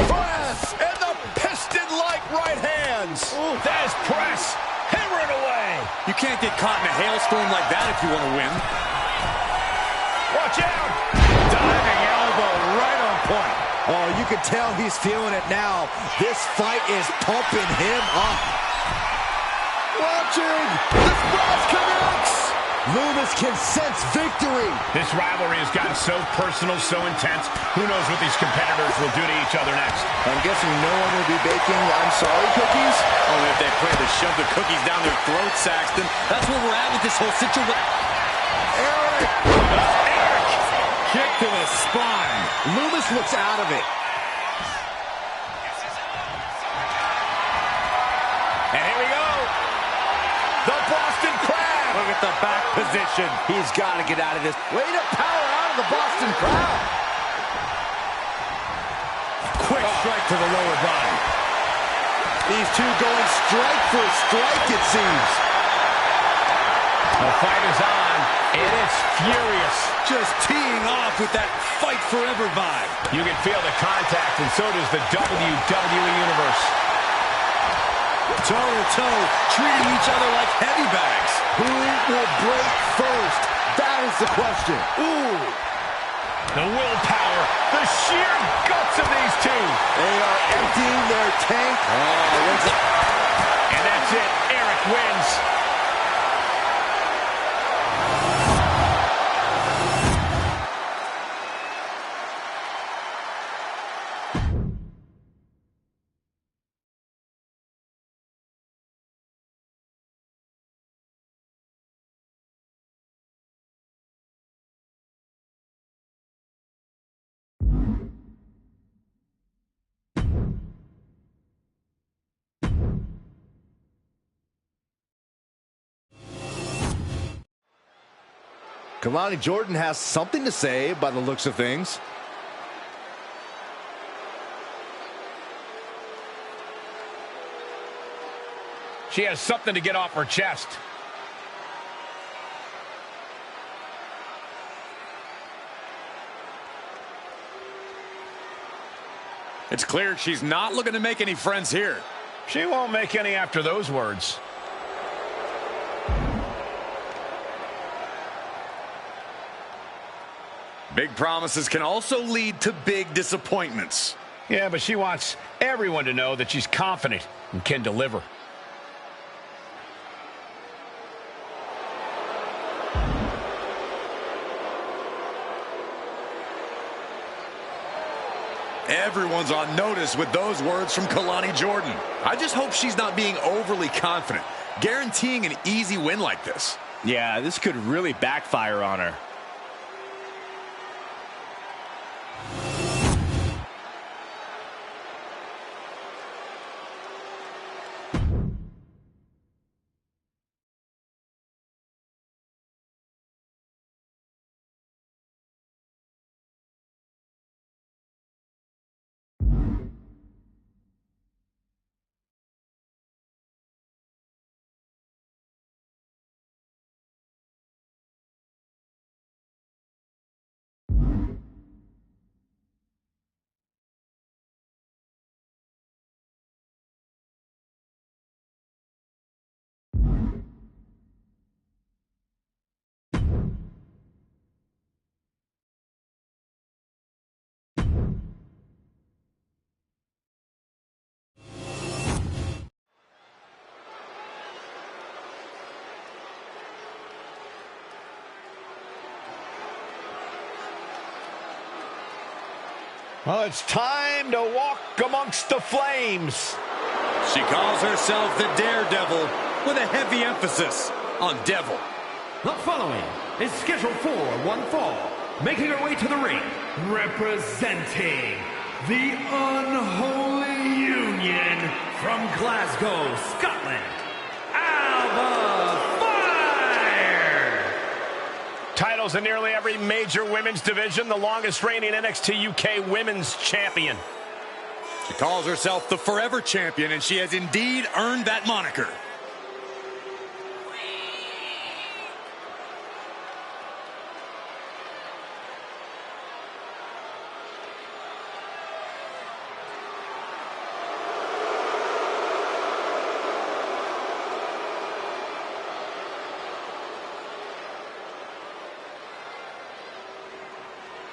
Press and the piston-like right hands.
Ooh, Thesz press. Hammering away.
You can't get caught in a hailstorm like that if you want to win.
Watch out.
Diving elbow right on point.
Oh, you can tell he's feeling it now. This fight is pumping him up.
Watching. This brass connects.
Loomis can sense victory.
This rivalry has gotten so personal, so intense. Who knows what these competitors will do to each other next?
I'm guessing no one will be baking I'm sorry cookies.
Only if they plan to shove the cookies down their throat, Saxton. That's where we're at with this whole situation.
Eric.
Eric!
Kick to the spine.
Loomis looks out of it.
And here we go. The Boston Crab.
Look at the back position.
He's got to get out of this. Way to power out of the Boston Crab.
Quick strike to the lower body.
These two going strike for strike, it seems.
The fight is on, and it's furious.
Just teeing off with that fight forever vibe.
You can feel the contact, and so does the WWE Universe.
Toe-to-toe, treating each other like heavy bags.
Who will break first? That is the question.
Ooh. The willpower, the sheer guts of these two.
They are emptying their tank.
And that's it. Eric wins.
Kalani Jordan has something to say by the looks of things.
She has something to get off her chest.
It's clear she's not looking to make any friends here.
She won't make any after those words.
Big promises can also lead to big disappointments.
Yeah, but she wants everyone to know that she's confident and can deliver.
Everyone's on notice with those words from Kalani Jordan. I just hope she's not being overly confident, guaranteeing an easy win like this.
Yeah, this could really backfire on her.
Well, it's time to walk amongst the flames.
She calls herself the Daredevil with a heavy emphasis on devil.
The following is scheduled for one fall, making her way to the ring, representing the Unholy Union from Glasgow, Scotland, Alba Fire!
Titles in nearly every major women's division, the longest reigning NXT UK Women's Champion.
She calls herself the Forever Champion, and she has indeed earned that moniker.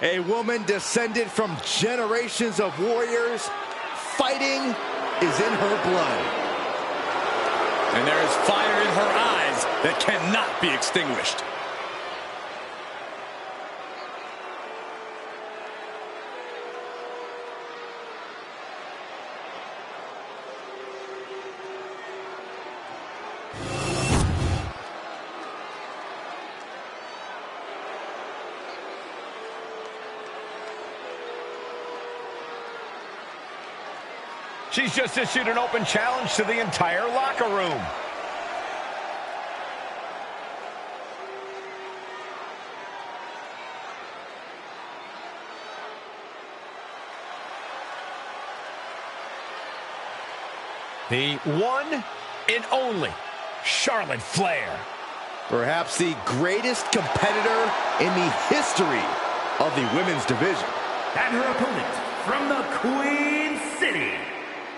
A woman descended from generations of warriors. Fighting is in her blood.
And there is fire in her eyes that cannot be extinguished.
She's just issued an open challenge to the entire locker room. The one and only Charlotte Flair.
Perhaps the greatest competitor in the history of the women's division.
And her opponent from the Queen City,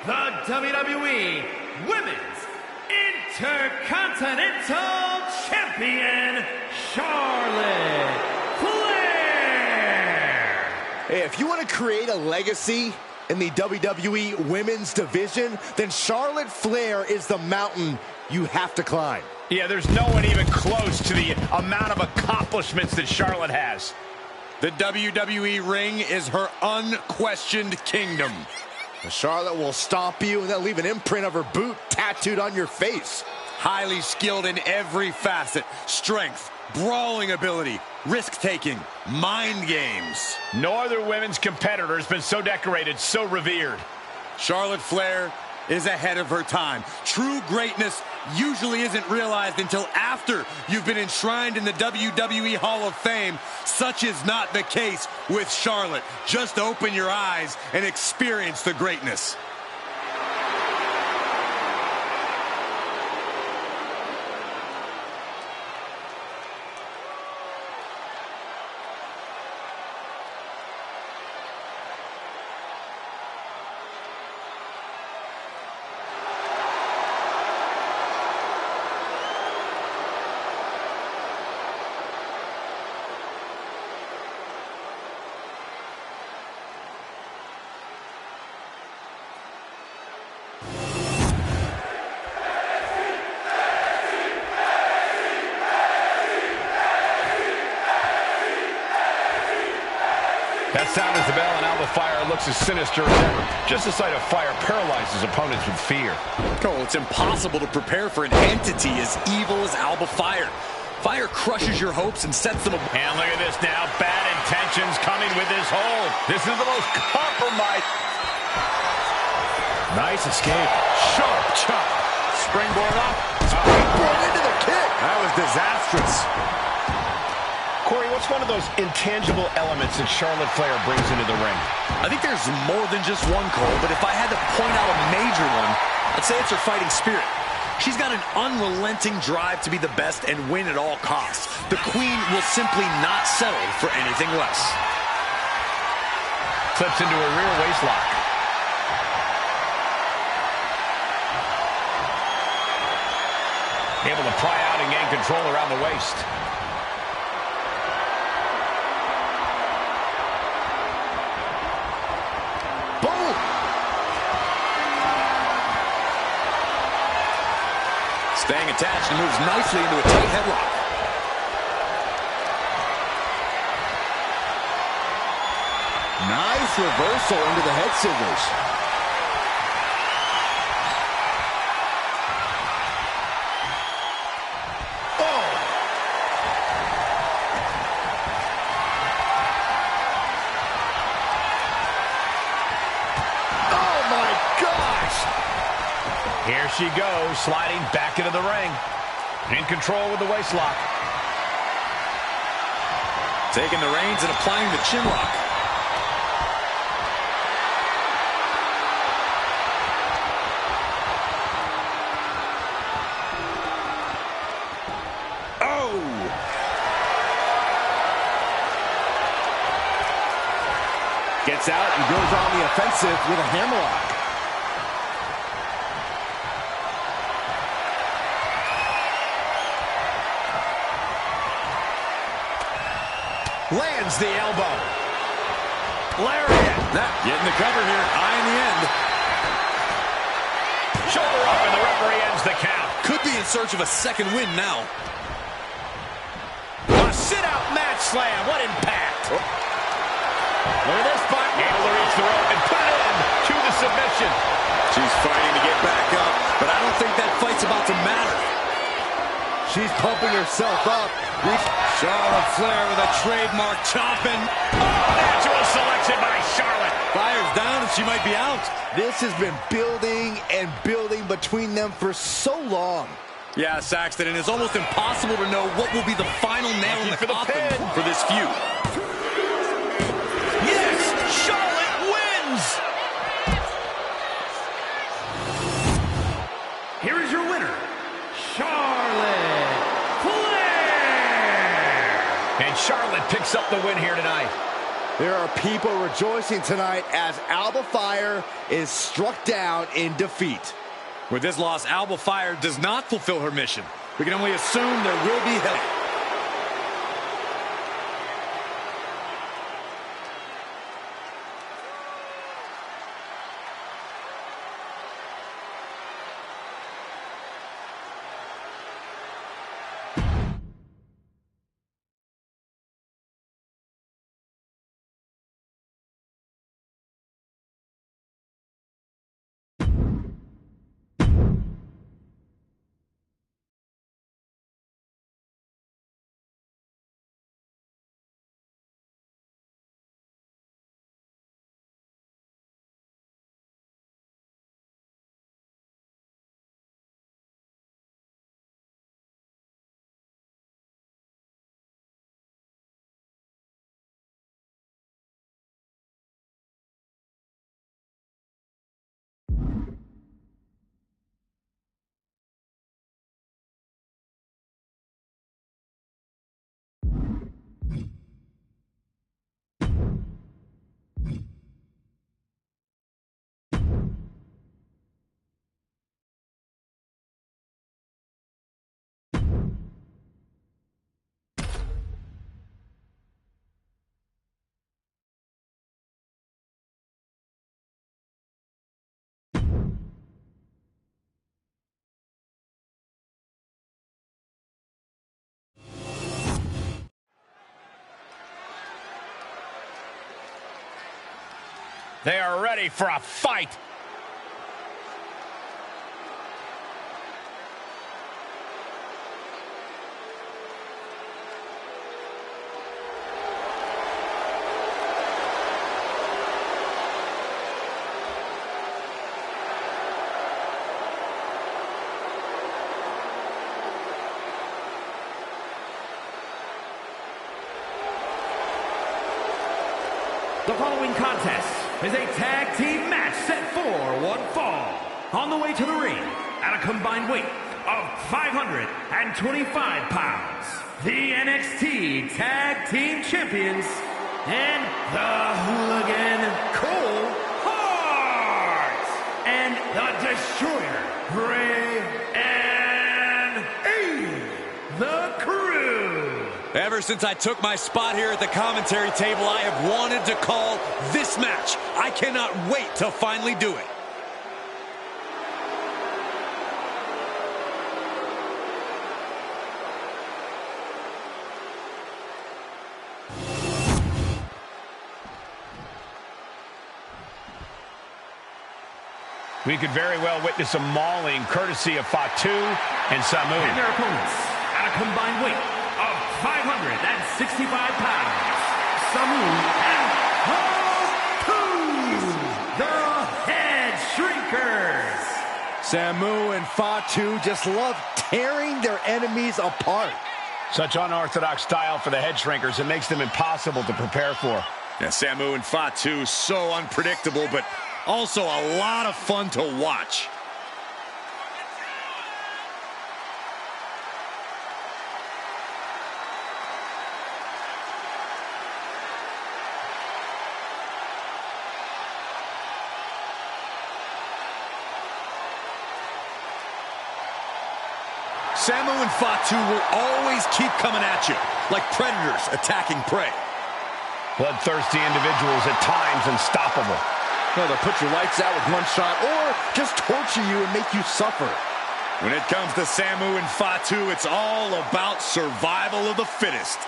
the WWE Women's Intercontinental Champion, Charlotte Flair!
Hey, if you want to create a legacy in the WWE Women's division, then Charlotte Flair is the mountain you have to climb.
Yeah, there's no one even close to the amount of accomplishments that Charlotte has.
The WWE ring is her unquestioned kingdom.
Charlotte will stomp you and then leave an imprint of her boot tattooed on your face.
Highly skilled in every facet. Strength, brawling ability, risk-taking, mind games.
No other women's competitor has been so decorated, so revered.
Charlotte Flair is ahead of her time. True greatness usually isn't realized until after you've been enshrined in the WWE Hall of Fame. Such is not the case with Charlotte. Just open your eyes and experience the greatness.
That sound is the bell, and Alba Fire looks as sinister as ever. Just the sight of fire paralyzes opponents with fear.
Oh, it's impossible to prepare for an entity as evil as Alba Fire. Fire crushes your hopes and sets them apart.
And look at this now. Bad intentions coming with this hold. This is the most compromised. Nice escape.
Sharp chop.
Springboard up.
Springboard into the kick.
That was disastrous.
Corey, what's one of those intangible elements that Charlotte Flair brings into the ring?
I think there's more than just one, Cole, but if I had to point out a major one, I'd say it's her fighting spirit. She's got an unrelenting drive to be the best and win at all costs. The Queen will simply not settle for anything less.
Clips into a rear waist lock. Able to pry out and gain control around the waist.
Staying attached and moves nicely into a tight headlock.
Nice reversal into the head scissors.
Here she goes, sliding back into the ring. In control with the waist lock.
Taking the reins and applying the chin lock. Oh!
Gets out and goes on the offensive with a hammerlock. Lands the elbow.
Lariat.
That getting the cover here. Eye in the end.
Shoulder up and the referee ends the count.
Could be in search of a second win now.
A sit-out match slam. What impact. Look at this button. Able to reach the rope and put it in to the submission.
She's fighting to get back up, but I don't think that fight's about to matter.
She's pumping herself up.
Charlotte Flair with a trademark chopping.
Oh, natural selection by Charlotte.
Fires down and she might be out.
This has been building and building between them for so long.
Yeah, Saxton, and it's almost impossible to know what will be the final nail in the coffin for this feud.
Yes, Charlotte wins.
Here is your winner, Charlotte.
And Charlotte picks up the win here tonight.
There are people rejoicing tonight as Alba Fire is struck down in defeat.
With this loss, Alba Fire does not fulfill her mission. We can only assume there will be help.
They are ready for a fight.
The following contest is a tag team match set for one fall. On the way to the ring, at a combined weight of 525 pounds, the NXT Tag Team Champions and the Hooligan Cole Hart and the Destroyer Bray and the Crew.
Ever since I took my spot here at the commentary table, I have wanted to call this match. I cannot wait to finally do it.
We could very well witness a mauling courtesy of Fatu and Samu.
And their opponents, at a combined weight of 565 pounds, Samu and Fatu, the Head Shrinkers.
Samu and Fatu just love tearing their enemies apart.
Such unorthodox style for the Head Shrinkers, it makes them impossible to prepare for.
Yeah, Samu and Fatu, so unpredictable, but also a lot of fun to watch. Samu and Fatu will always keep coming at you, like predators attacking prey.
Bloodthirsty individuals, at times unstoppable.
No, they'll put your lights out with one shot or just torture you and make you suffer.
When it comes to Samu and Fatu, it's all about survival of the fittest.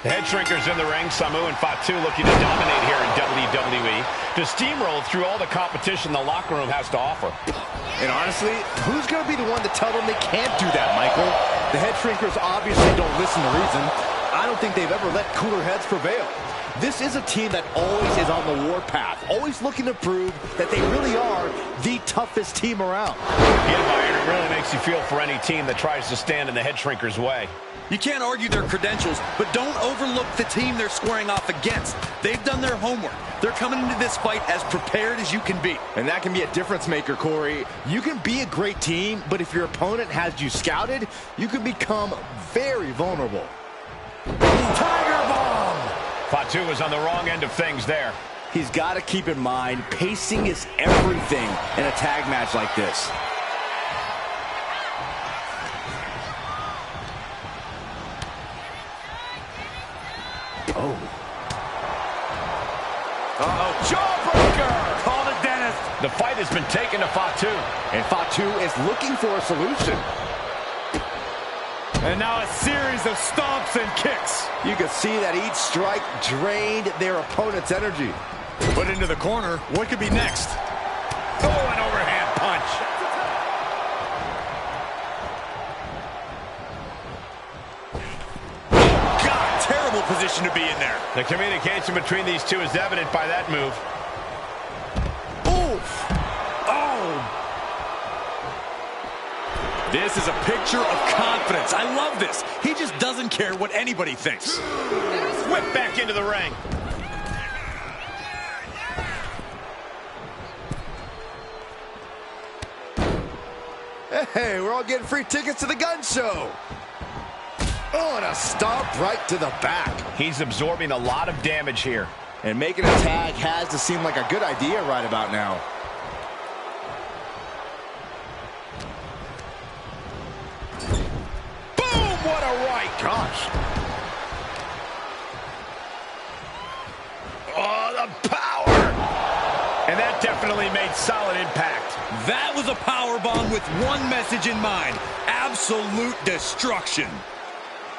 The Head Shrinkers in the ring. Samu and Fatu looking to dominate here in WWE. To steamroll through all the competition the locker room has to offer.
And honestly, who's going to be the one to tell them they can't do that, Michael? The Head Shrinkers obviously don't listen to reason. I don't think they've ever let cooler heads prevail. This is a team that always is on the warpath, always looking to prove that they really are the toughest team around.
It really makes you feel for any team that tries to stand in the Head Shrinkers' way.
You can't argue their credentials, but don't overlook the team they're squaring off against. They've done their homework. They're coming into this fight as prepared as you can be.
And that can be a difference maker, Corey. You can be a great team, but if your opponent has you scouted, you can become very vulnerable.
Tiger Bomb!
Fatu was on the wrong end of things there.
He's got to keep in mind, pacing is everything in a tag match like this.
Jawbreaker! Call it Dennis.
The fight has been taken to Fatu.
And Fatu is looking for a solution.
And now a series of stomps and kicks.
You can see that each strike drained their opponent's energy.
Put into the corner. What could be next? Oh, an overhand punch. God, terrible position to be in there.
The communication between these two is evident by that move.
Oof. Oh. This is a picture of confidence. I love this. He just doesn't care what anybody thinks.
Whip back into the ring.
Hey, we're all getting free tickets to the gun show. Oh, and a stomp right to the back.
He's absorbing a lot of damage here.
And making a tag has to seem like a good idea right about now.
Boom! What a right.
Gosh.
Oh, the power! And that definitely made solid impact.
That was a power bomb with one message in mind. Absolute destruction.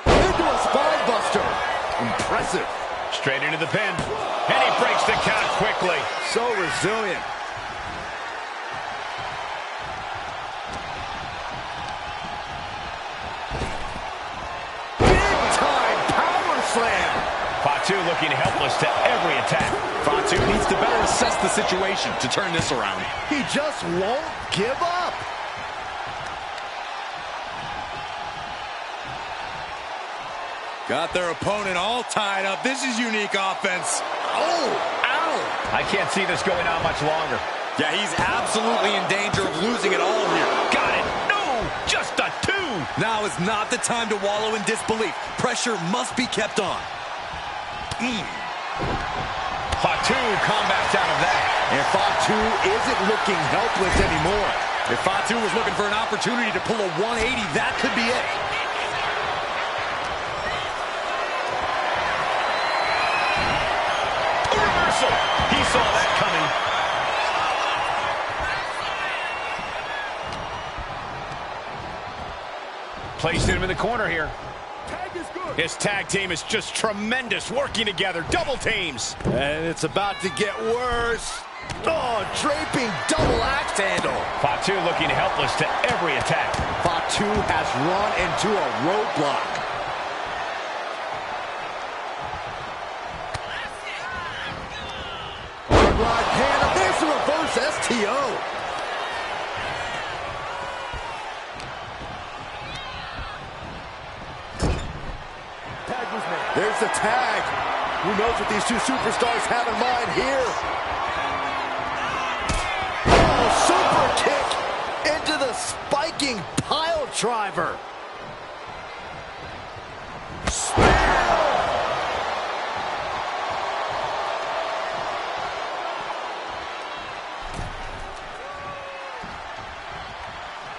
Into a spine buster. Impressive.
Straight into the pin. And he breaks the count quickly.
So resilient. Big time power slam.
Fatu looking helpless to every attack.
Fatu needs to better assess the situation to turn this around.
He just won't give up.
Got their opponent all tied up. This is unique offense. Oh, ow.
I can't see this going on much longer.
Yeah, he's absolutely in danger of losing it all here.
Got it. No, just a two.
Now is not the time to wallow in disbelief. Pressure must be kept on.
Fatu combats out of that.
And Fatu isn't looking helpless anymore.
If Fatu was looking for an opportunity to pull a 180, that could be it.
A reversal. He saw that coming. Placing him in the corner here.
Tag is good.
His tag team is just tremendous, working together, double teams.
And it's about to get worse. Oh, draping double axe handle.
Fatu looking helpless to every attack.
Fatu has run into a roadblock. Right hand, there's a reverse STO.
Tag was made.
There's the tag. Who knows what these two superstars have in mind here? Oh, super kick into the spiking pile driver.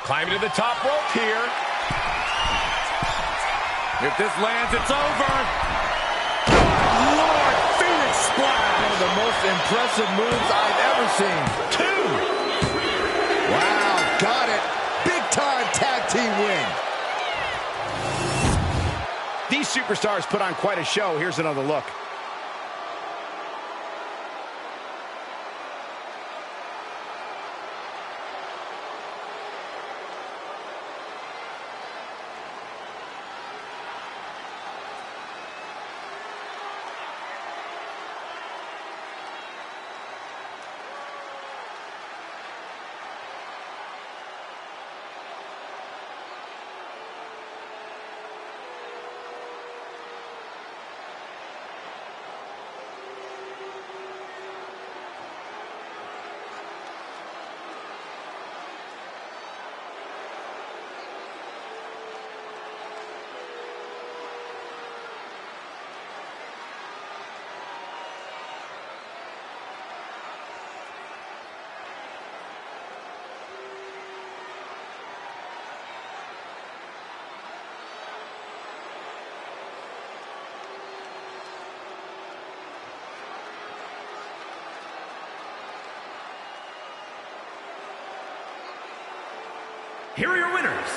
Climbing to the top rope here.
If this lands, it's over.
Lord, Phoenix Splash. One of the most impressive moves I've ever seen. 2. Wow, got it. Big time tag team win.
These superstars put on quite a show. Here's another look.
Here are your winners,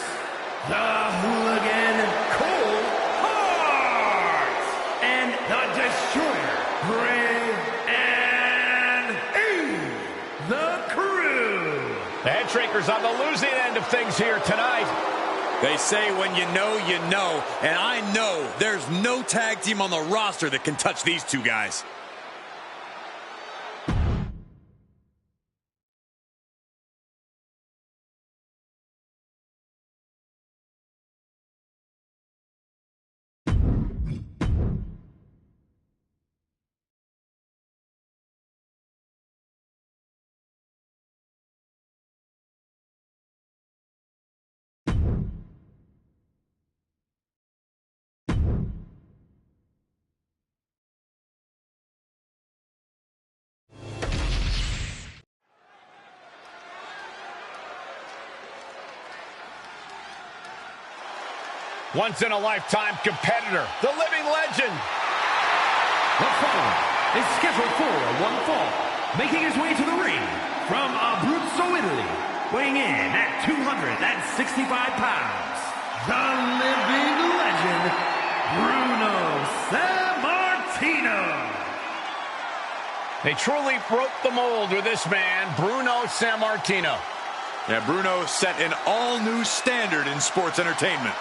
the Hooligan Cold Hearts and the Destroyer, Bray and the Crew.
The head shrinker's on the losing end of things here tonight.
They say when you know, and I know there's no tag team on the roster that can touch these two guys.
Once-in-a-lifetime competitor, the living legend.
The following is scheduled for one fall, making his way to the ring from Abruzzo, Italy, weighing in at 265 pounds, the living legend, Bruno Sammartino.
They truly broke the mold with this man, Bruno Sammartino.
Yeah, Bruno set an all-new standard in sports entertainment.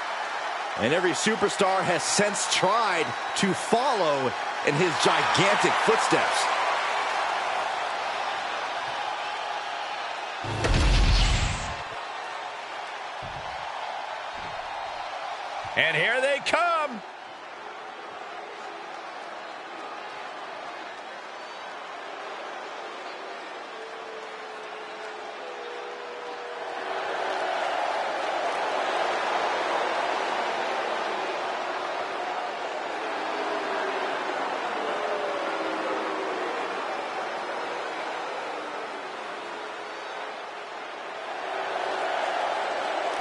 And every superstar has since tried to follow in his gigantic footsteps.
And here they come.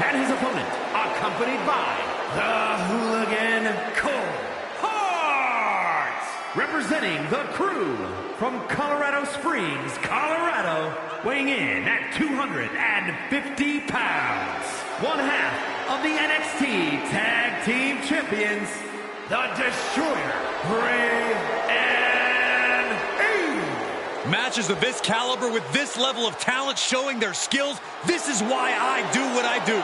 And his opponent, accompanied by the Hooligan Cold Hearts, representing the Crew from Colorado Springs, Colorado, weighing in at 250 pounds, one half of the NXT Tag Team Champions, the Destroyer, Bray and E.
Matches of this caliber with this level of talent showing their skills, this is why I do what I do.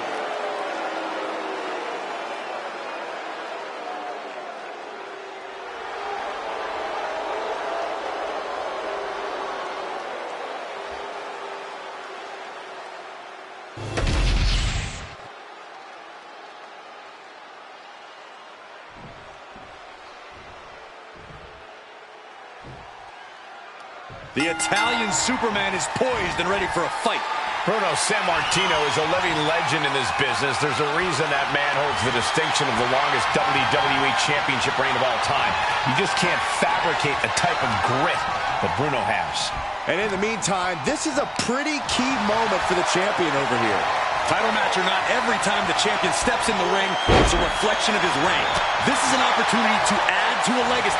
The Italian Superman is poised and ready for a fight.
Bruno Sammartino is a living legend in this business. There's a reason that man holds the distinction of the longest WWE Championship reign of all time. You just can't fabricate the type of grit that Bruno has.
And in the meantime, this is a pretty key moment for the champion over here.
Title match or not, every time the champion steps in the ring, it's a reflection of his reign. This is an opportunity to add to a legacy.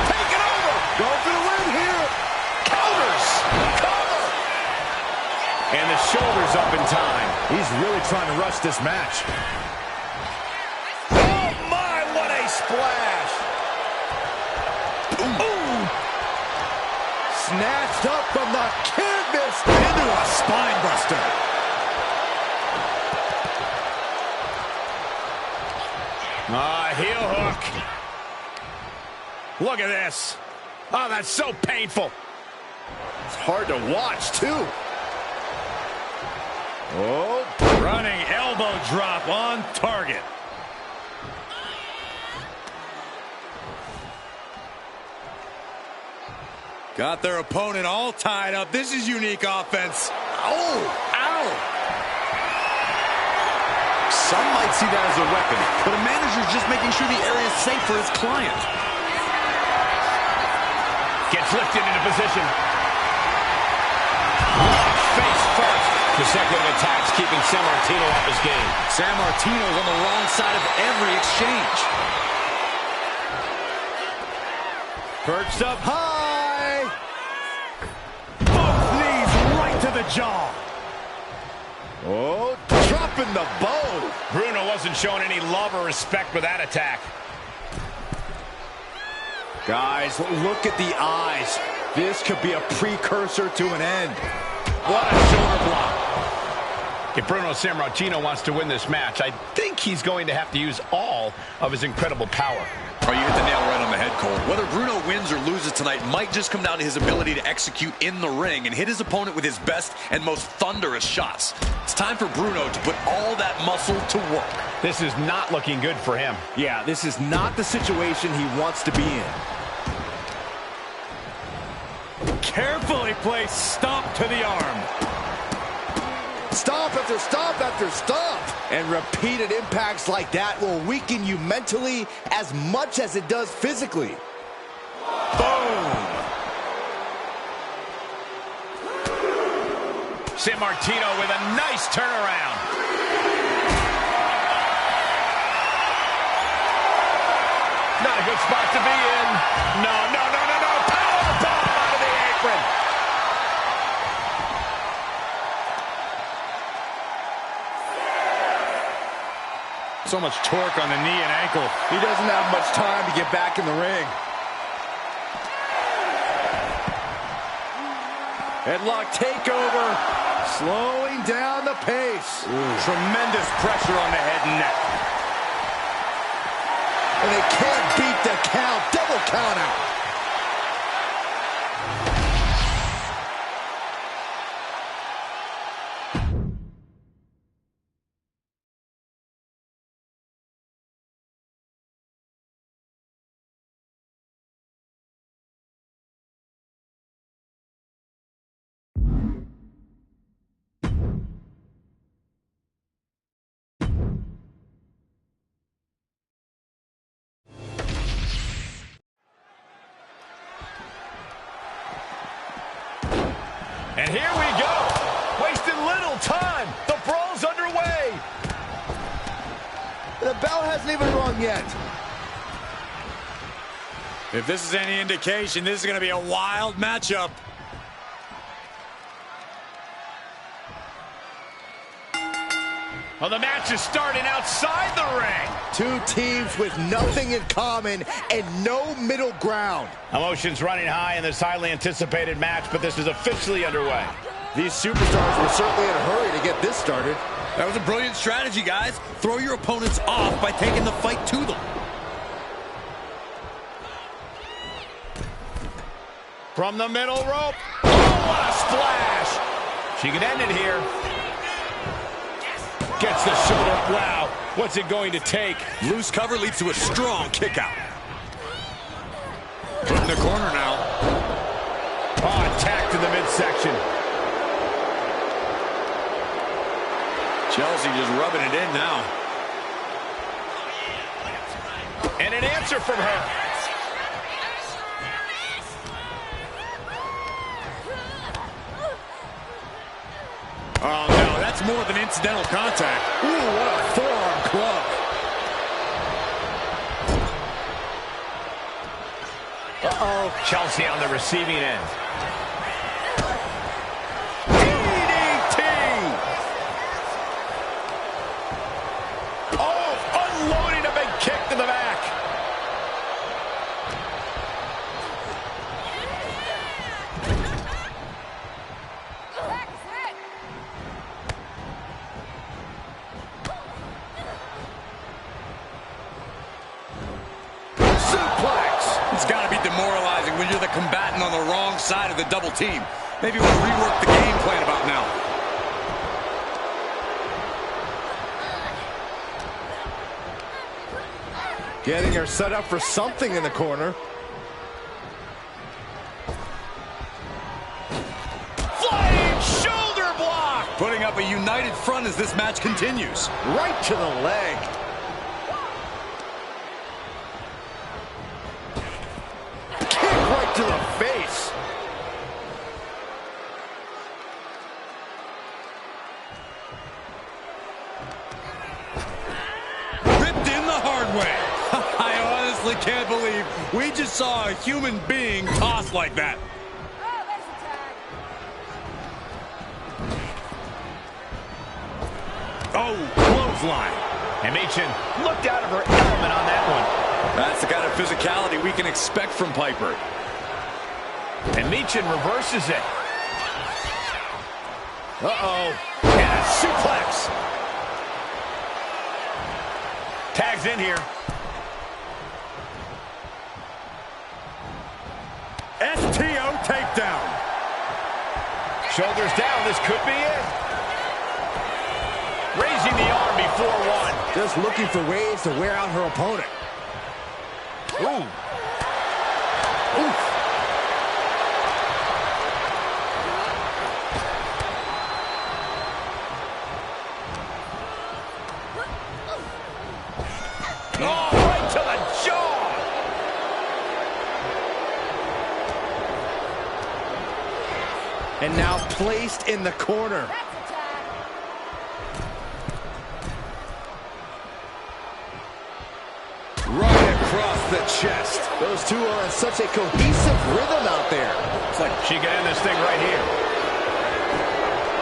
Take it over!
Go for the win here!
Counters! Cover!
And the shoulders up in time.
He's really trying to rush this match.
Oh my, what a splash!
Ooh! Snatched up from the canvas into a spine buster.
Heel hook. Look at this. Oh, that's so painful.
It's hard to watch, too.
Oh, running elbow drop on target.
Got their opponent all tied up. This is unique offense. Oh, ow. Some might see that as a weapon, but a manager's just making sure the area is safe for his client.
Gets lifted into position. Face first. Consecutive attacks keeping Sammartino off his game.
Sammartino's on the wrong side of every exchange.
Perched up high.
Both knees right to the jaw.
Oh, dropping the bow.
Bruno wasn't showing any love or respect with that attack.
Guys, look at the eyes. This could be a precursor to an end.
What a shoulder block. If Bruno Sammartino wants to win this match, I think he's going to have to use all of his incredible power.
Oh, you hit the nail right on the head, Cole. Whether Bruno wins or loses tonight might just come down to his ability to execute in the ring and hit his opponent with his best and most thunderous shots. It's time for Bruno to put all that muscle to work.
This is not looking good for him.
Yeah, this is not the situation he wants to be in.
Carefully placed stomp to the arm.
Stop after stop after stop. And repeated impacts like that will weaken you mentally as much as it does physically.
Boom! Sammartino with a nice turnaround. Not a good spot to be in. No. Powerbomb out of the apron.
So much torque on the knee and ankle.
He doesn't have much time to get back in the ring. Headlock takeover. Slowing down the pace.
Tremendous pressure on the head and neck.
And they can't beat the count. Double count out.
And here we go. Wasting little time. The brawl's underway.
The bell hasn't even rung yet.
If this is any indication, this is going to be a wild matchup.
Well, the match is starting outside the ring.
Two teams with nothing in common and no middle ground.
Emotions running high in this highly anticipated match, but this is officially underway.
These superstars were certainly in a hurry to get this started.
That was a brilliant strategy, guys. Throw your opponents off by taking the fight to them.
From the middle rope. Oh, what a splash. She can end it here. Gets the shoulder. Wow. What's it going to take?
Loose cover leads to a strong kick out. Put in the corner now.
Oh, attack to the midsection.
Chelsea just rubbing it in now.
And an answer from her.
Oh, no, that's more than incidental contact.
Ooh, what a forearm club.
Uh-oh. Chelsea on the receiving end.
DDT!
Oh, unloading a big kick to the back.
It's got to be demoralizing when you're the combatant on the wrong side of the double team. Maybe we'll rework the game plan about now.
Getting her set up for something in the corner.
Flying shoulder block.
Putting up a united front as this match continues.
Right to the leg. Right to the face.
Ripped in the hard way. I honestly can't believe we just saw a human being tossed like that. Oh, clothesline.
And Machin looked out of her element on that one.
That's the kind of physicality we can expect from Piper.
And Machin reverses it.
Uh-oh.
And a suplex. Tags in here.
STO takedown.
Shoulders down. This could be it. Raising the arm before one.
Just looking for ways to wear out her opponent.
Ooh.
Oof.
Oh, right to the jaw.
And now placed in the corner.
Right across the chest.
Those two are in such a cohesive rhythm out there.
It's like she can end this thing right here.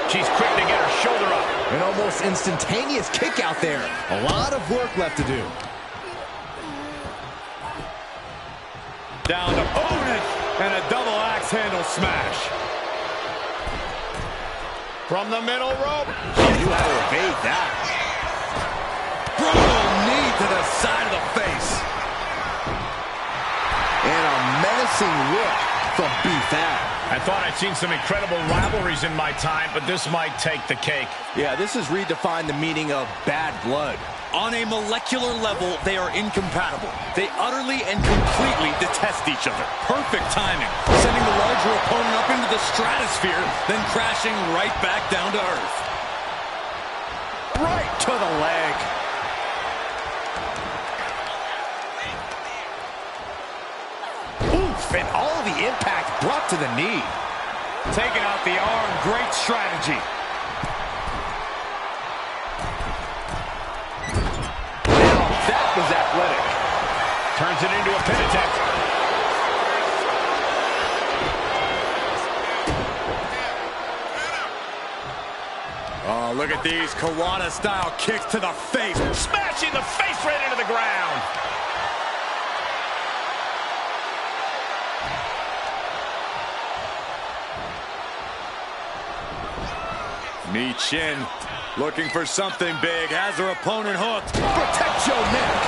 She's quick to get her shoulder up.
An almost instantaneous kick out there. A lot of work left to do.
Down to opponent and a double axe handle smash.
From the middle rope.
You had to evade that.
Brutal knee to the side of the face.
And a menacing look from B-Fab.
I thought I'd seen some incredible rivalries in my time, but this might take the cake.
Yeah, this has redefined the meaning of bad blood.
On a molecular level, they are incompatible. They utterly and completely detest each other. Perfect timing, sending the larger opponent up into the stratosphere, then crashing right back down to earth.
Right to the leg. Oof, and all the impact brought to the knee.
Taking out the arm, great strategy.
That was athletic. Turns it into a pin attempt. look at these Kawada-style kicks to the face. Smashing the face right into the ground. Michin looking for something big. Has her opponent hooked.
Protect your neck.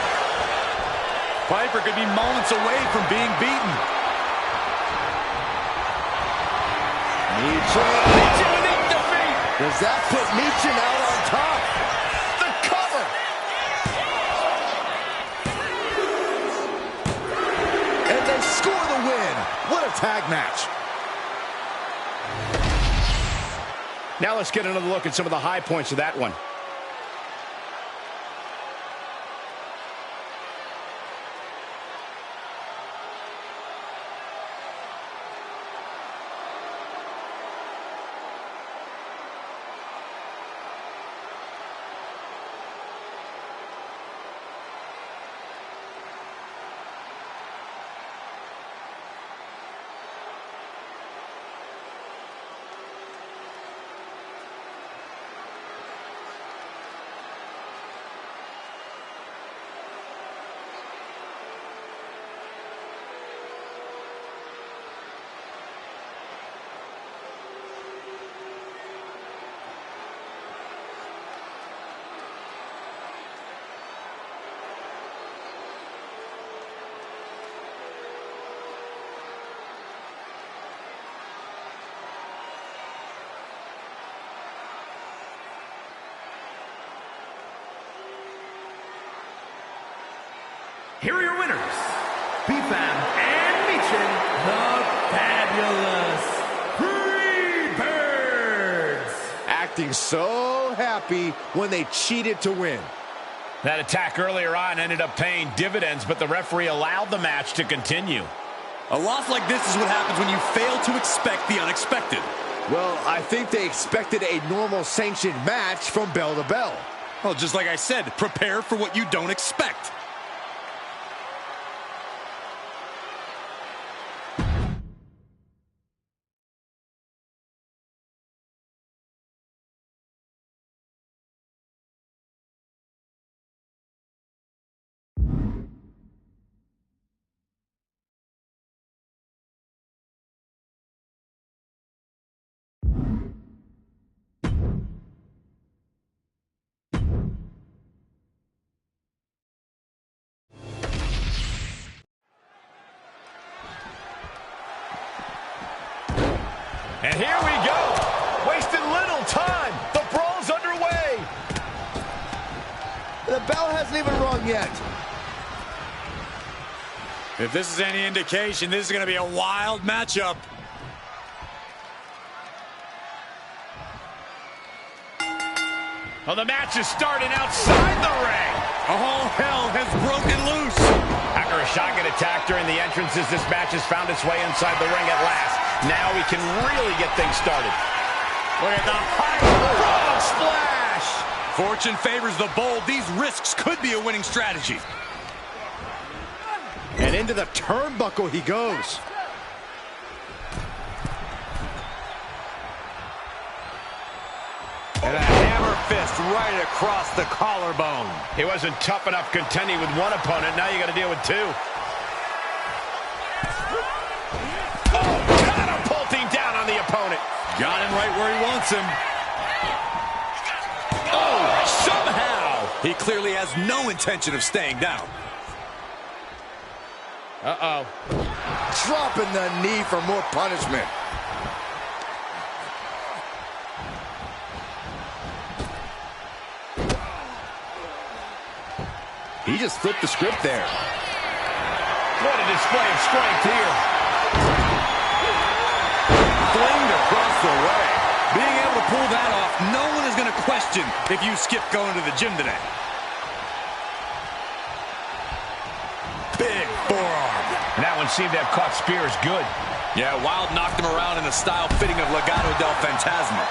Piper could be moments away from being beaten.
Michin.
Beneath the feet.
Does that put Michin out on top?
The cover.
And they score the win. What a tag match.
Now let's get another look at some of the high points of that one.
Here are your winners, B-Fam and Michin, the Fabulous Freebirds.
Acting so happy when they cheated to win.
That attack earlier on ended up paying dividends, but the referee allowed the match to continue.
A loss like this is what happens when you fail to expect the unexpected.
Well, I think they expected a normal sanctioned match from bell to bell.
Well, just like I said, prepare for what you don't expect.
And here we go. Wasted little time. The brawl's underway.
The bell hasn't even rung yet.
If this is any indication, this is going to be a wild matchup.
Well, the match is starting outside the ring.
All hell has broken loose.
After a shotgun attack during the entrances, this match has found its way inside the ring at last. Now we can really get things started.
Look at the high frog splash. Fortune favors the bold. These risks could be a winning strategy.
And into the turnbuckle he goes.
And a hammer fist right across the collarbone.
He wasn't tough enough contending with one opponent. Now you got to deal with two. Oh, catapulting down on the opponent.
Got him right where he wants him. Oh, somehow. He clearly has no intention of staying down.
Uh-oh.
Dropping the knee for more punishment. He just flipped the script there.
What a display of strength here.
Flinged across the way. Being able to pull that off, no one is going to question if you skip going to the gym today. Big forearm.
And that one seemed to have caught Spears good.
Yeah, Wild knocked him around in a style fitting of Legado del Fantasma.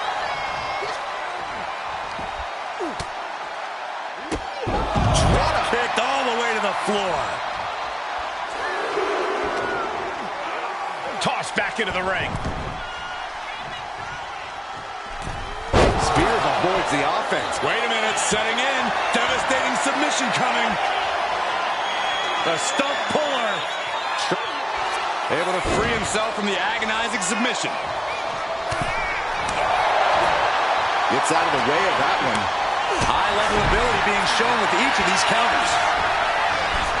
Kicked all the way to the floor.
Tossed back into the ring.
Spears on exploits the offense.
Wait a minute, setting in. Devastating submission coming. The stump puller. Able to free himself from the agonizing submission.
Gets out of the way of that one.
High-level ability being shown with each of these counters.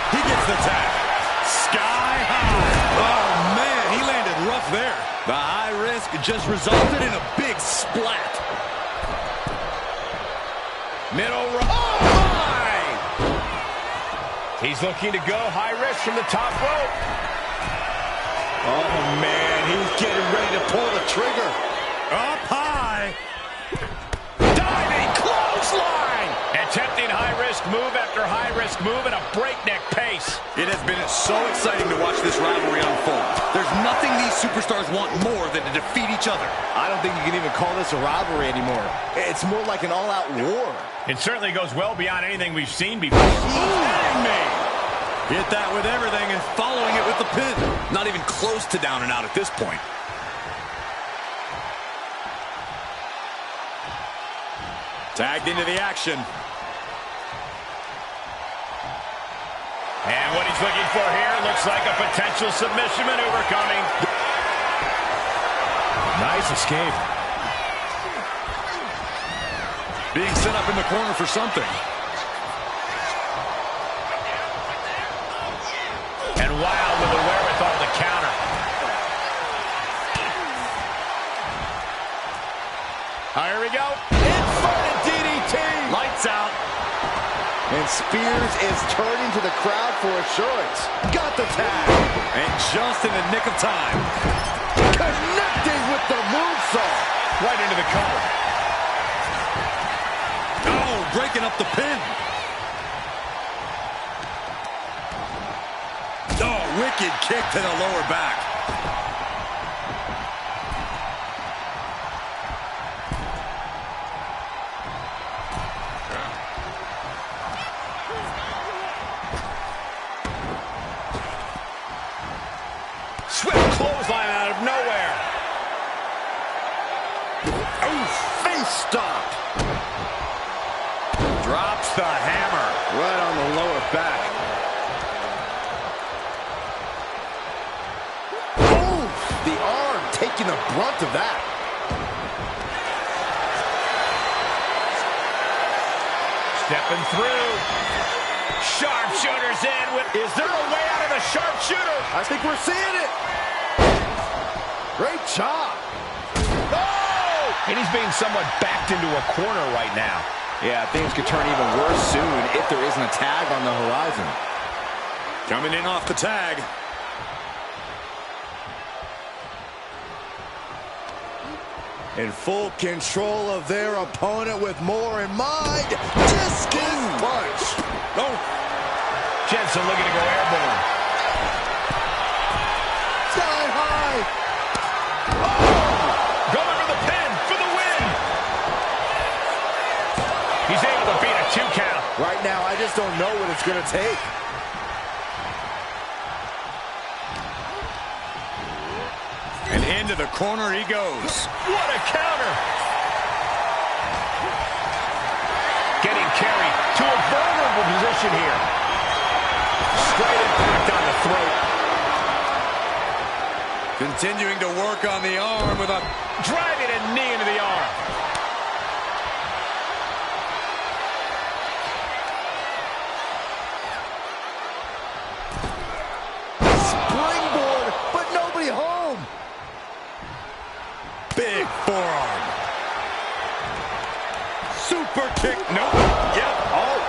He gets the tag. Sky high. Oh, man, he landed rough there.
The high risk just resulted in a big splat. Middle row. Oh, my!
He's looking to go high risk from the top rope. Oh, man, he's getting ready to pull the trigger. Up high. Diving clothesline. Attempting high-risk move after high-risk move at a breakneck pace.
It has been so exciting to watch this rivalry unfold. There's nothing these superstars want more than to defeat each other.
I don't think you can even call this a rivalry anymore. It's more like an all-out war.
It certainly goes well beyond anything we've seen before. Hitting me.
Hit that with everything and following it with the pin. Not even close to down and out at this point. Tagged into the action.
And what he's looking for here looks like a potential submission maneuver coming. Nice escape.
Being set up in the corner for something.
And Wild with the wherewithal to counter. Here we go. Inverted DDT.
Lights out.
And Spears is turning to the crowd for assurance. Got the tag.
And just in the nick of time.
Connecting with the moonsault.
Right into the cover.
Oh, breaking up the pin. Oh, wicked kick to the lower back.
Swift clothesline out of nowhere.
Oh, face stop.
Drops the hammer.
Right on the lower back. Oh, the arm taking the brunt of that.
Stepping through. Sharpshooter's in with... Is there a way out of the sharpshooter?
I think we're seeing it. Great job.
Oh! And he's being somewhat backed into a corner right now.
Yeah, things could turn even worse soon if there isn't a tag on the horizon.
Coming in off the tag.
In full control of their opponent with more in mind. Discus punch.
Oh.
Jensen looking to go airborne.
Sky high.
Oh! Going for the pin for the win. He's able to beat a 2 count.
Right now, I just don't know what it's going to take.
And into the corner he goes.
What a counter. Getting carried to a vulnerable position here. Straight impact on the throat.
Continuing to work on the arm with a...
Driving a knee into the arm.
Springboard, but nobody home.
Big forearm. Super kick. Nope. Yep. Oh.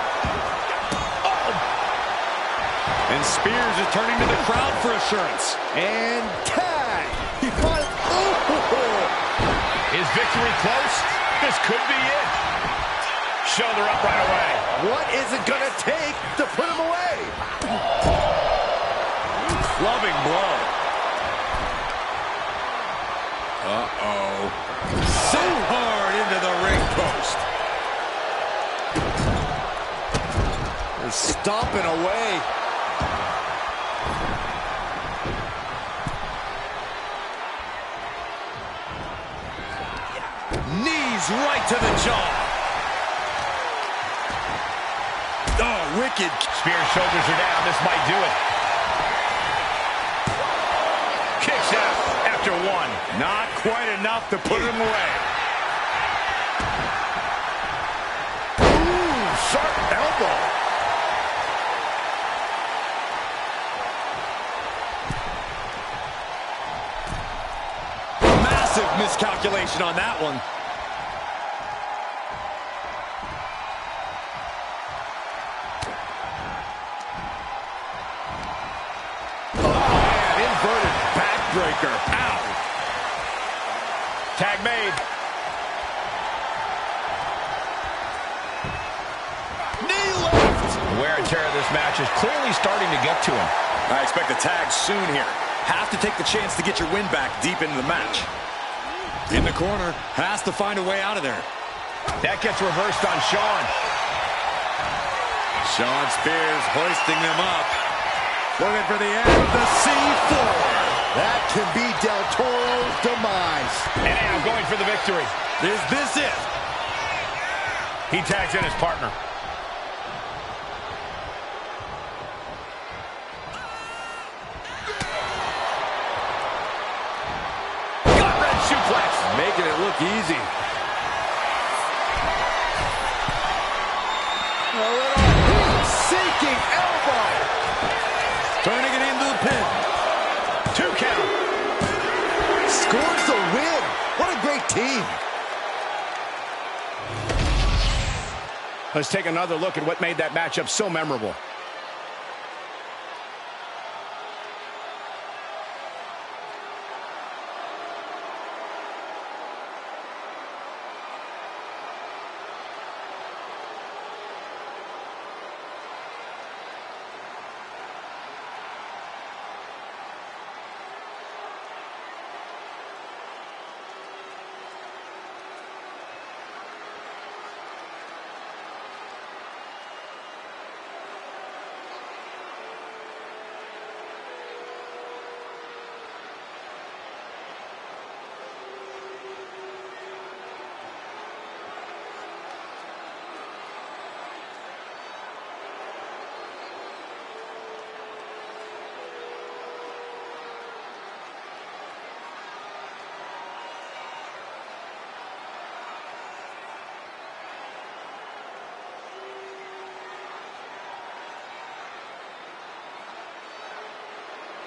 And Spears is turning to the crowd for assurance.
And tag. He caught it.
Is victory close? This could be it. Shoulder up right away.
What is it going to take to put him away?
Clubbing blow. Uh-oh. So hard into the ring post.
They're stomping away.
Knees right to the jaw. wicked.
Spear's shoulders are down. This might do it. Kicks out after one.
Not quite enough to put him away.
Ooh, sharp elbow.
Massive miscalculation on that one.
Inverted backbreaker. Ow.
Tag made.
Knee lift.
The wear and tear of this match is clearly starting to get to him.
I expect a tag soon here. Have to take the chance to get your win back deep into the match. In the corner, has to find a way out of there.
That gets reversed on Shawn.
Shawn Spears hoisting them up. Looking for the end, the C4.
That can be Del Toro's demise.
And now going for the victory.
Is this it?
He tags in his partner. Gut-wrench suplex.
Making it look easy.
Sinking elbow.
Turning it into the pin.
2 count.
Scores the win. What a great team.
Let's take another look at what made that matchup so memorable.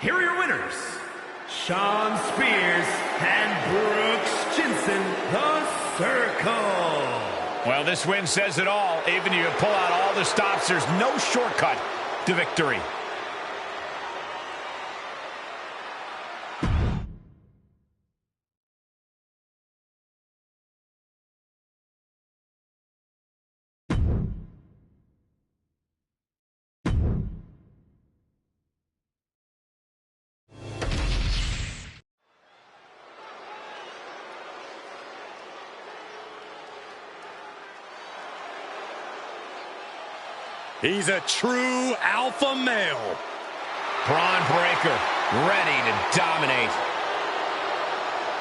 Here are your winners, Shawn Spears and Brooks Jensen, the Circle.
Well, this win says it all. Even if you pull out all the stops, there's no shortcut to victory.
He's a true alpha male.
Braun Breaker, ready to dominate.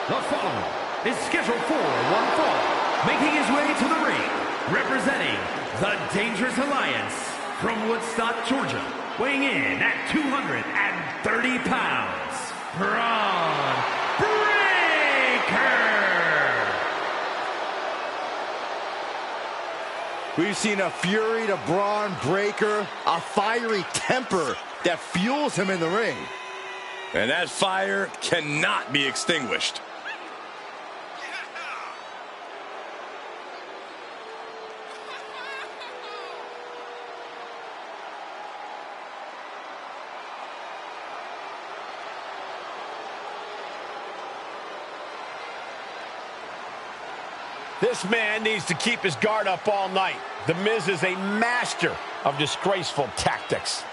The following is scheduled for one fall, making his way to the ring, representing the Dangerous Alliance from Woodstock, Georgia, weighing in at 230 pounds, Braun Breaker.
We've seen a fury to Braun Breaker, a fiery temper that fuels him in the ring.
And that fire cannot be extinguished.
This man needs to keep his guard up all night. The Miz is a master of disgraceful tactics.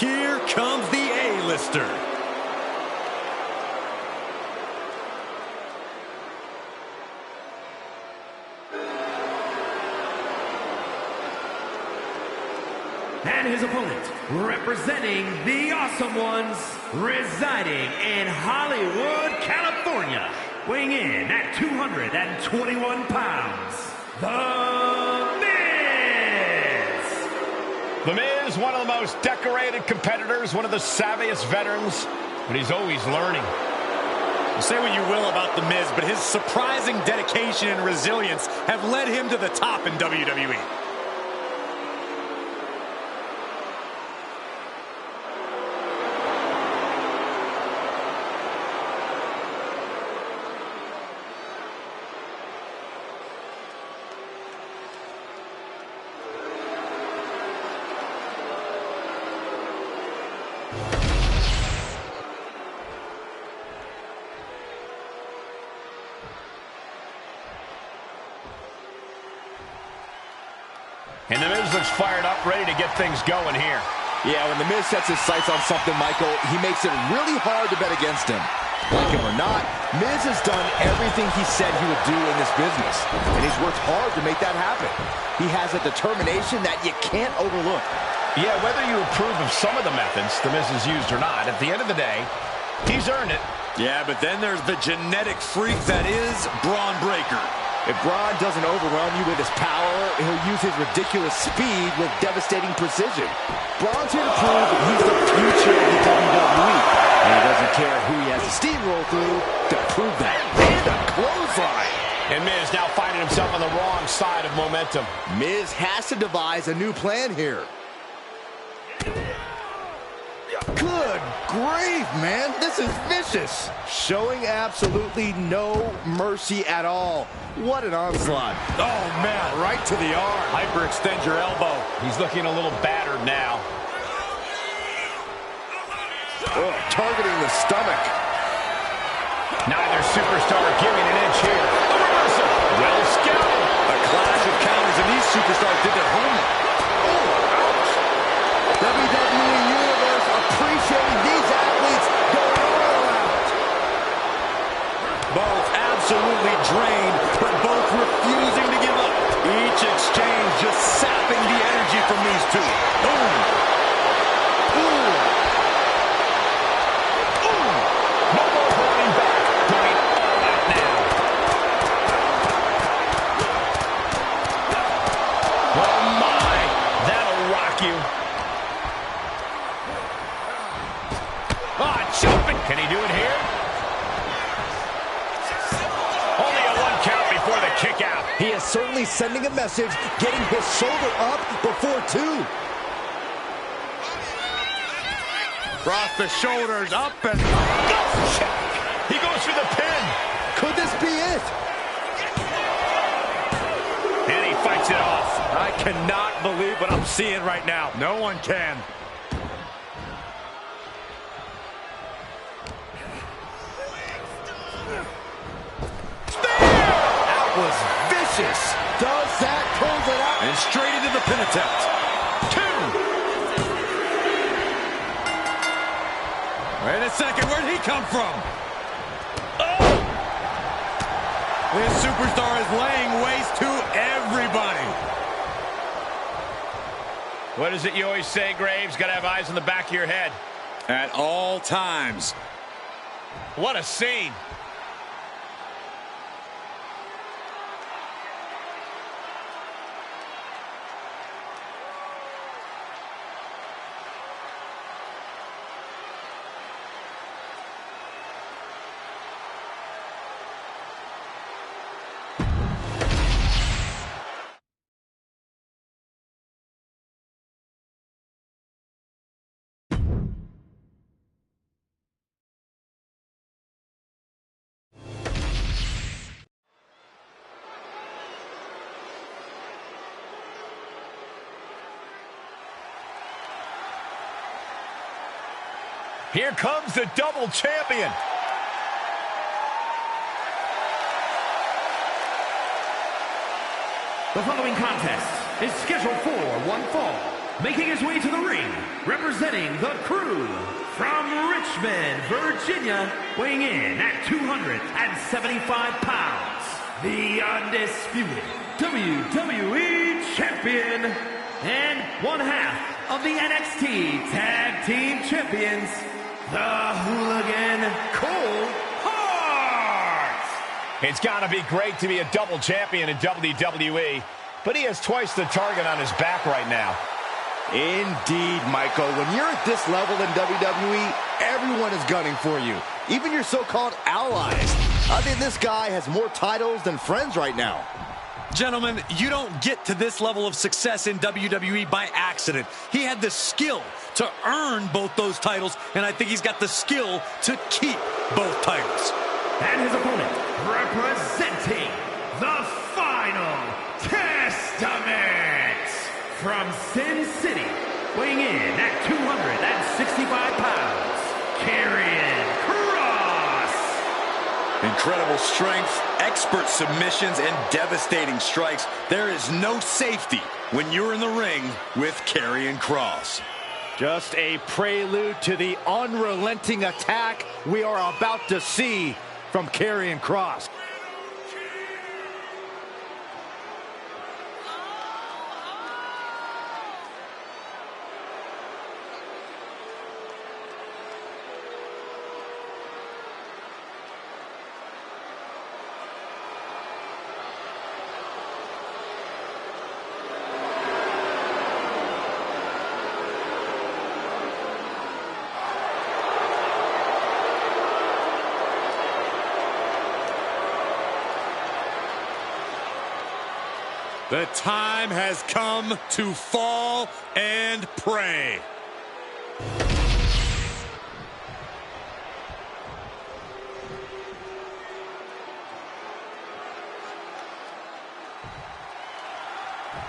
here comes the A-lister.
And his opponent, representing the Awesome Ones, residing in Hollywood, California, weighing in at 221 pounds, The Miz!
The Miz, one of the most decorated competitors, one of the savviest veterans, but he's always learning.
Say what you will about The Miz, but his surprising dedication and resilience have led him to the top in WWE.
And The Miz looks fired up, ready to get things going here.
Yeah, when The Miz sets his sights on something, Michael, he makes it really hard to bet against him. Like him or not, Miz has done everything he said he would do in this business, and he's worked hard to make that happen. He has a determination that you can't overlook.
Yeah, whether you approve of some of the methods The Miz has used or not, at the end of the day, he's earned it.
Yeah, but then there's the genetic freak that is Braun Breaker.
If Braun doesn't overwhelm you with his power, he'll use his ridiculous speed with devastating precision. Braun's here to prove that he's the future of the WWE, and he doesn't care who he has to steamroll through to prove that. And a clothesline!
And Miz now finding himself on the wrong side of momentum.
Miz has to devise a new plan here. Good grief, man. This is vicious. Showing absolutely no mercy at all. What an onslaught.
Oh, man, right to the arm.
Hyperextend your elbow. He's looking a little battered now.
Oh, targeting the stomach.
Neither superstar giving an inch here. A reversal. Well scouted.
A clash of counters, and these superstars did their homework.
WWE Universe appreciating these athletes going all out.
Both absolutely drained, but both refusing to give up. Each exchange just sapping the energy from these two. Boom. Boom.
Boom. No more holding back. Going all out now. Oh my. That'll rock you. Jumping. Can he do it here? Only a 1 count before the kick out.
He is certainly sending a message, getting his shoulder up before 2.
Cross the shoulders, up and...
Check. He goes for the pin.
Could this be it?
And he fights it off.
I cannot believe what I'm seeing right now. No one can.
Was vicious. Does that close it out?
And straight into the pin attempt. 2. Wait a second, where'd he come from? Oh! This superstar is laying waste to everybody.
What is it you always say, Graves? Got to have eyes on the back of your head.
At all times.
What a scene. Here comes the double champion.
The following contest is scheduled for one fall. Making his way to the ring representing the Crew from Richmond, Virginia, weighing in at 275 pounds, the undisputed WWE Champion and one half of the NXT Tag Team Champions, the Hooligan Cole Hart.
It's got to be great to be a double champion in WWE, but he has twice the target on his back right now.
Indeed, Michael. When you're at this level in WWE, everyone is gunning for you. Even your so-called allies. I think this guy has more titles than friends right now.
Gentlemen, you don't get to this level of success in WWE by accident. He had the skill to earn both those titles, and I think he's got the skill to keep both titles.
And his opponent, representing the Final Testament from Sin City, weighing in at 265 pounds, Karrion Kross.
Incredible strength, expert submissions, and devastating strikes. There is no safety when you're in the ring with Karrion Kross.
Just a prelude to the unrelenting attack we are about to see from Karrion Kross.
The time has come to fall and pray.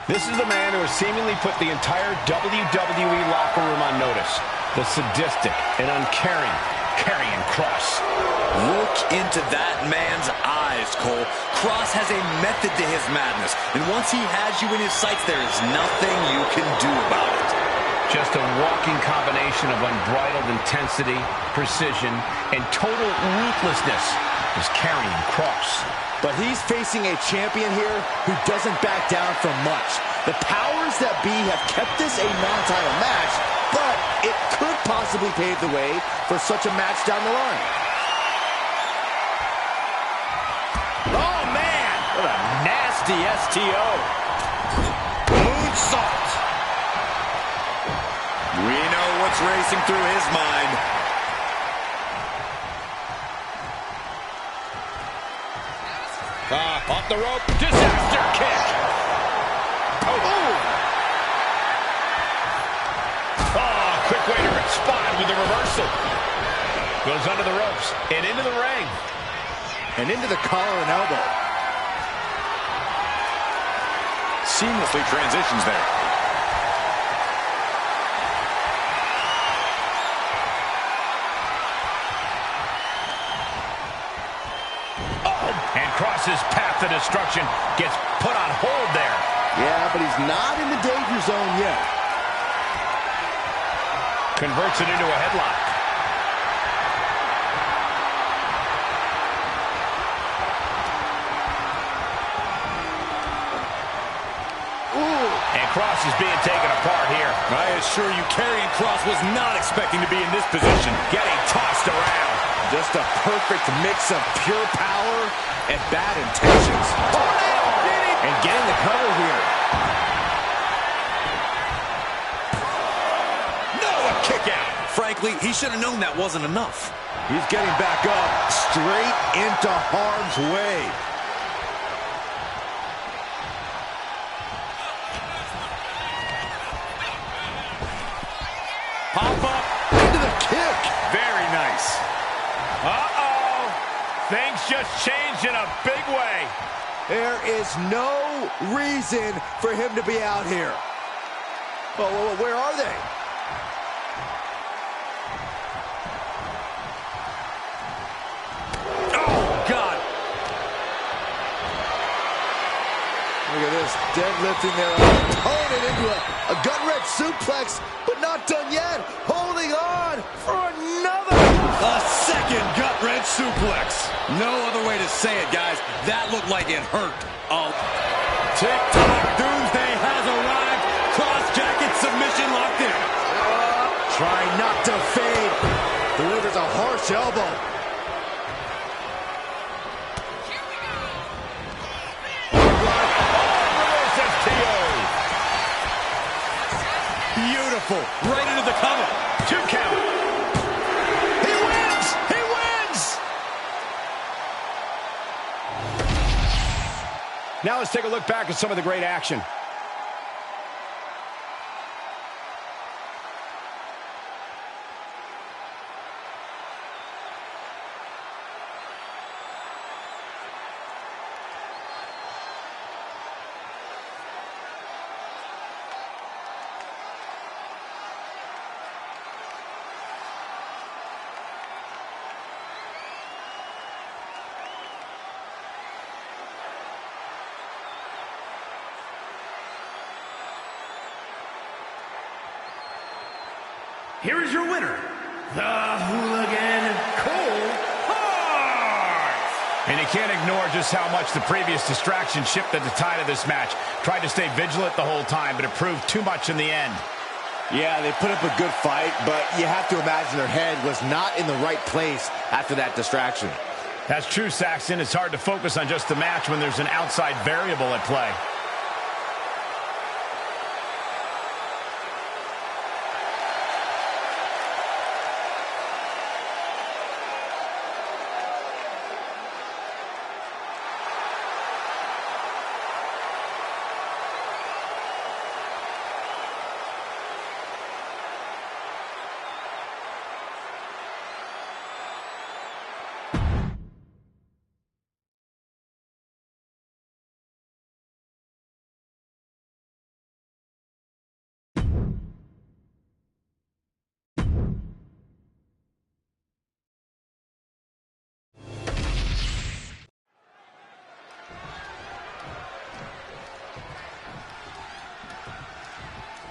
This is the man who has seemingly put the entire WWE locker room on notice. The sadistic and uncaring Karrion Kross.
Look into that man's eyes, Cole. Kross has a method to his madness, and once he has you in his sights, there is nothing you can do about it.
Just a walking combination of unbridled intensity, precision, and total ruthlessness is Karrion Kross.
But he's facing a champion here who doesn't back down from much. The powers that be have kept this a non-title match, but it could possibly pave the way for such a match down the line.
Oh, man! What a nasty STO.
Moonsault. We know what's racing through his mind.
Off the rope. Disaster kick. Oh, quick way to respond with the reversal. Goes under the ropes and into the ring.
And into the collar and elbow.
Seamlessly transitions there.
And Kross's path to destruction gets put on hold there.
Yeah, but he's not in the danger zone yet.
Converts it into a headlock. And Kross is being taken apart here.
I assure you, Karrion Kross was not expecting to be in this position.
Getting tossed around.
Just a perfect mix of pure power and bad intentions. And getting the cover here.
No, a kick out. Frankly, he should have known that wasn't enough.
He's getting back up, straight into harm's way.
Pop up into the kick.
Very nice.
Uh-oh. Things just changed in a big way.
There is no reason for him to be out here. Well, where are they?
Oh, God.
Look at this, deadlifting their opponent into a gut-wrench suplex, but not done yet. Holding on for another.
A second gut-wrench suplex. No other way to say it, guys. That looked like it hurt. Oh. TikTok Doomsday has arrived. Cross-jacket submission locked in.
Trying not to fade. Delivers a harsh elbow.
Beautiful. Right into the cover. 2 count.
He wins! He wins!
Now let's take a look back at some of the great action.
Here is your winner, the Hooligan Cole Hart.
And you can't ignore just how much the previous distraction shifted the tide of this match. Tried to stay vigilant the whole time, but it proved too much in the end.
Yeah, they put up a good fight, but you have to imagine their head was not in the right place after that distraction.
That's true, Saxton. It's hard to focus on just the match when there's an outside variable at play.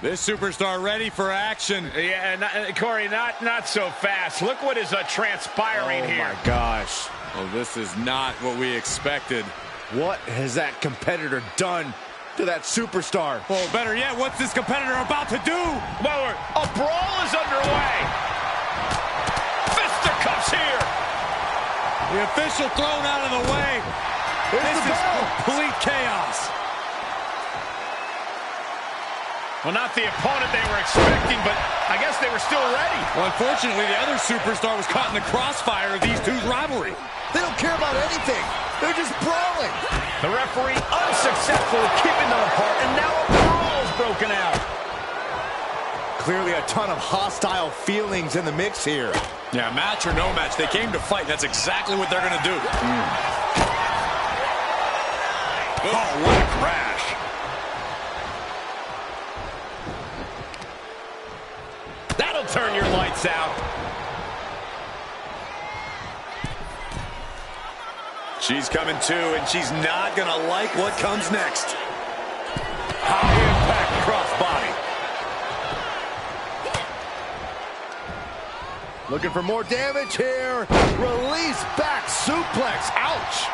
This superstar ready for action.
Yeah, Corey, not so fast. Look what is transpiring here.
Oh, my gosh.
Oh, this is not what we expected.
What has that competitor done to that superstar?
Oh, better yet, what's this competitor about to do?
Well, a brawl is underway. Fisticuffs here.
The official thrown out of the way. This is complete chaos.
Well, not the opponent they were expecting, but I guess they were still ready.
Well, unfortunately, the other superstar was caught in the crossfire of these two's rivalry.
They don't care about anything. They're just brawling.
The referee unsuccessfully keeping them apart, and now a brawl's broken out.
Clearly a ton of hostile feelings in the mix here.
Yeah, match or no match, they came to fight. That's exactly what they're going to do. Oh, what a crash.
That'll turn your lights out.
She's coming too, and she's not going to like what comes next. High impact crossbody.
Looking for more damage here. Release back suplex. Ouch.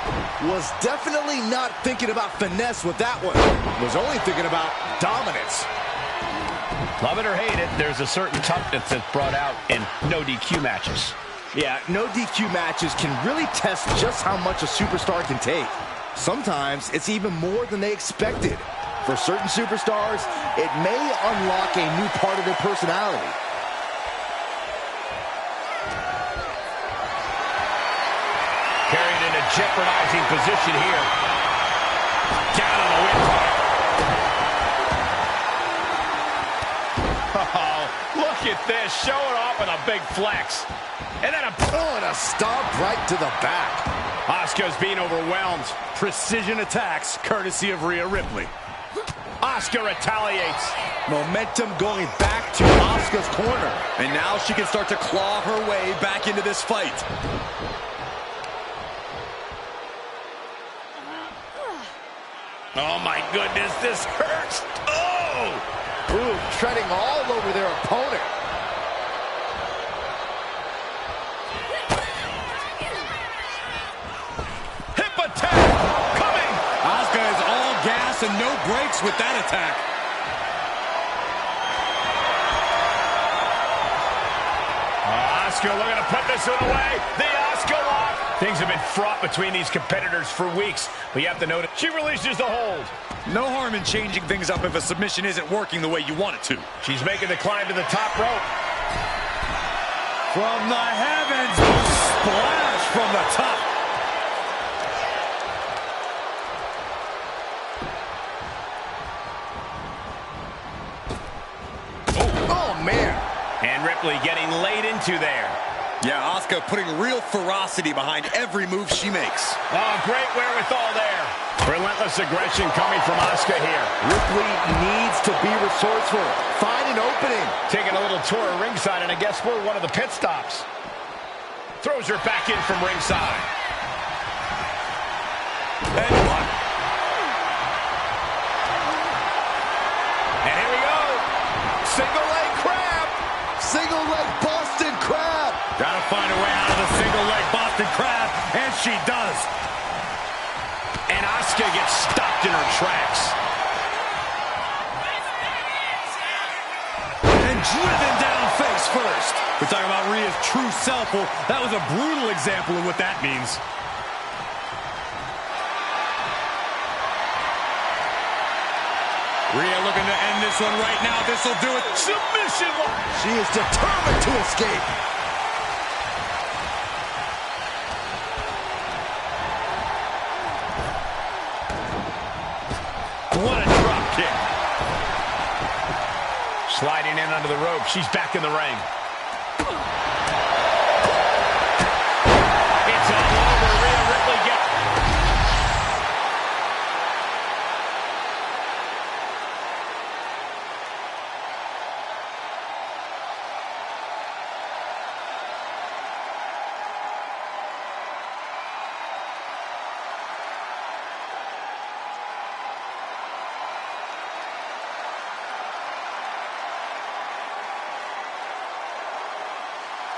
Was definitely not thinking about finesse with that one. Was only thinking about dominance.
Love it or hate it, there's a certain toughness that's brought out in no DQ matches.
Yeah, no DQ matches can really test just how much a superstar can take. Sometimes it's even more than they expected. For certain superstars, it may unlock a new part of their personality.
Carried in a jeopardizing position here. Down on the windpipe. Oh, look at this. Showing off with a big flex. And then
a stomp right to the back.
Asuka's being overwhelmed.
Precision attacks, courtesy of Rhea Ripley.
Asuka retaliates.
Momentum going back to Asuka's corner.
And now she can start to claw her way back into this fight.
Oh, my goodness, this hurts. Oh!
Ooh, treading all over their opponent.
Hip attack coming.
Asuka is all gas and no brakes with that attack.
Asuka looking to put this one away. The Asuka lock. Things have been fraught between these competitors for weeks, but you have to notice she releases the hold.
No harm in changing things up if a submission isn't working the way you want it to.
She's making the climb to the top rope.
From the heavens, splash from the top.
Oh, man.
And Ripley getting laid into there.
Yeah, Asuka putting real ferocity behind every move she makes.
Oh, great wherewithal there. Relentless aggression coming from Asuka here.
Ripley needs to be resourceful. Find an opening.
Taking a little tour of ringside, and I guess we're one of the pit stops. Throws her back in from ringside. And here we go. Single leg crab.
Single leg Boston Crab.
Gotta find a way out of the single leg Boston Crab, and she does.
And Asuka gets stopped in her tracks.
And driven down face first. We're talking about Rhea's true self. Well, that was a brutal example of what that means. Rhea looking to end this one right now. This will do it.
Submission lock.
She is determined to escape.
What a drop kick.
Sliding in under the rope. She's back in the ring.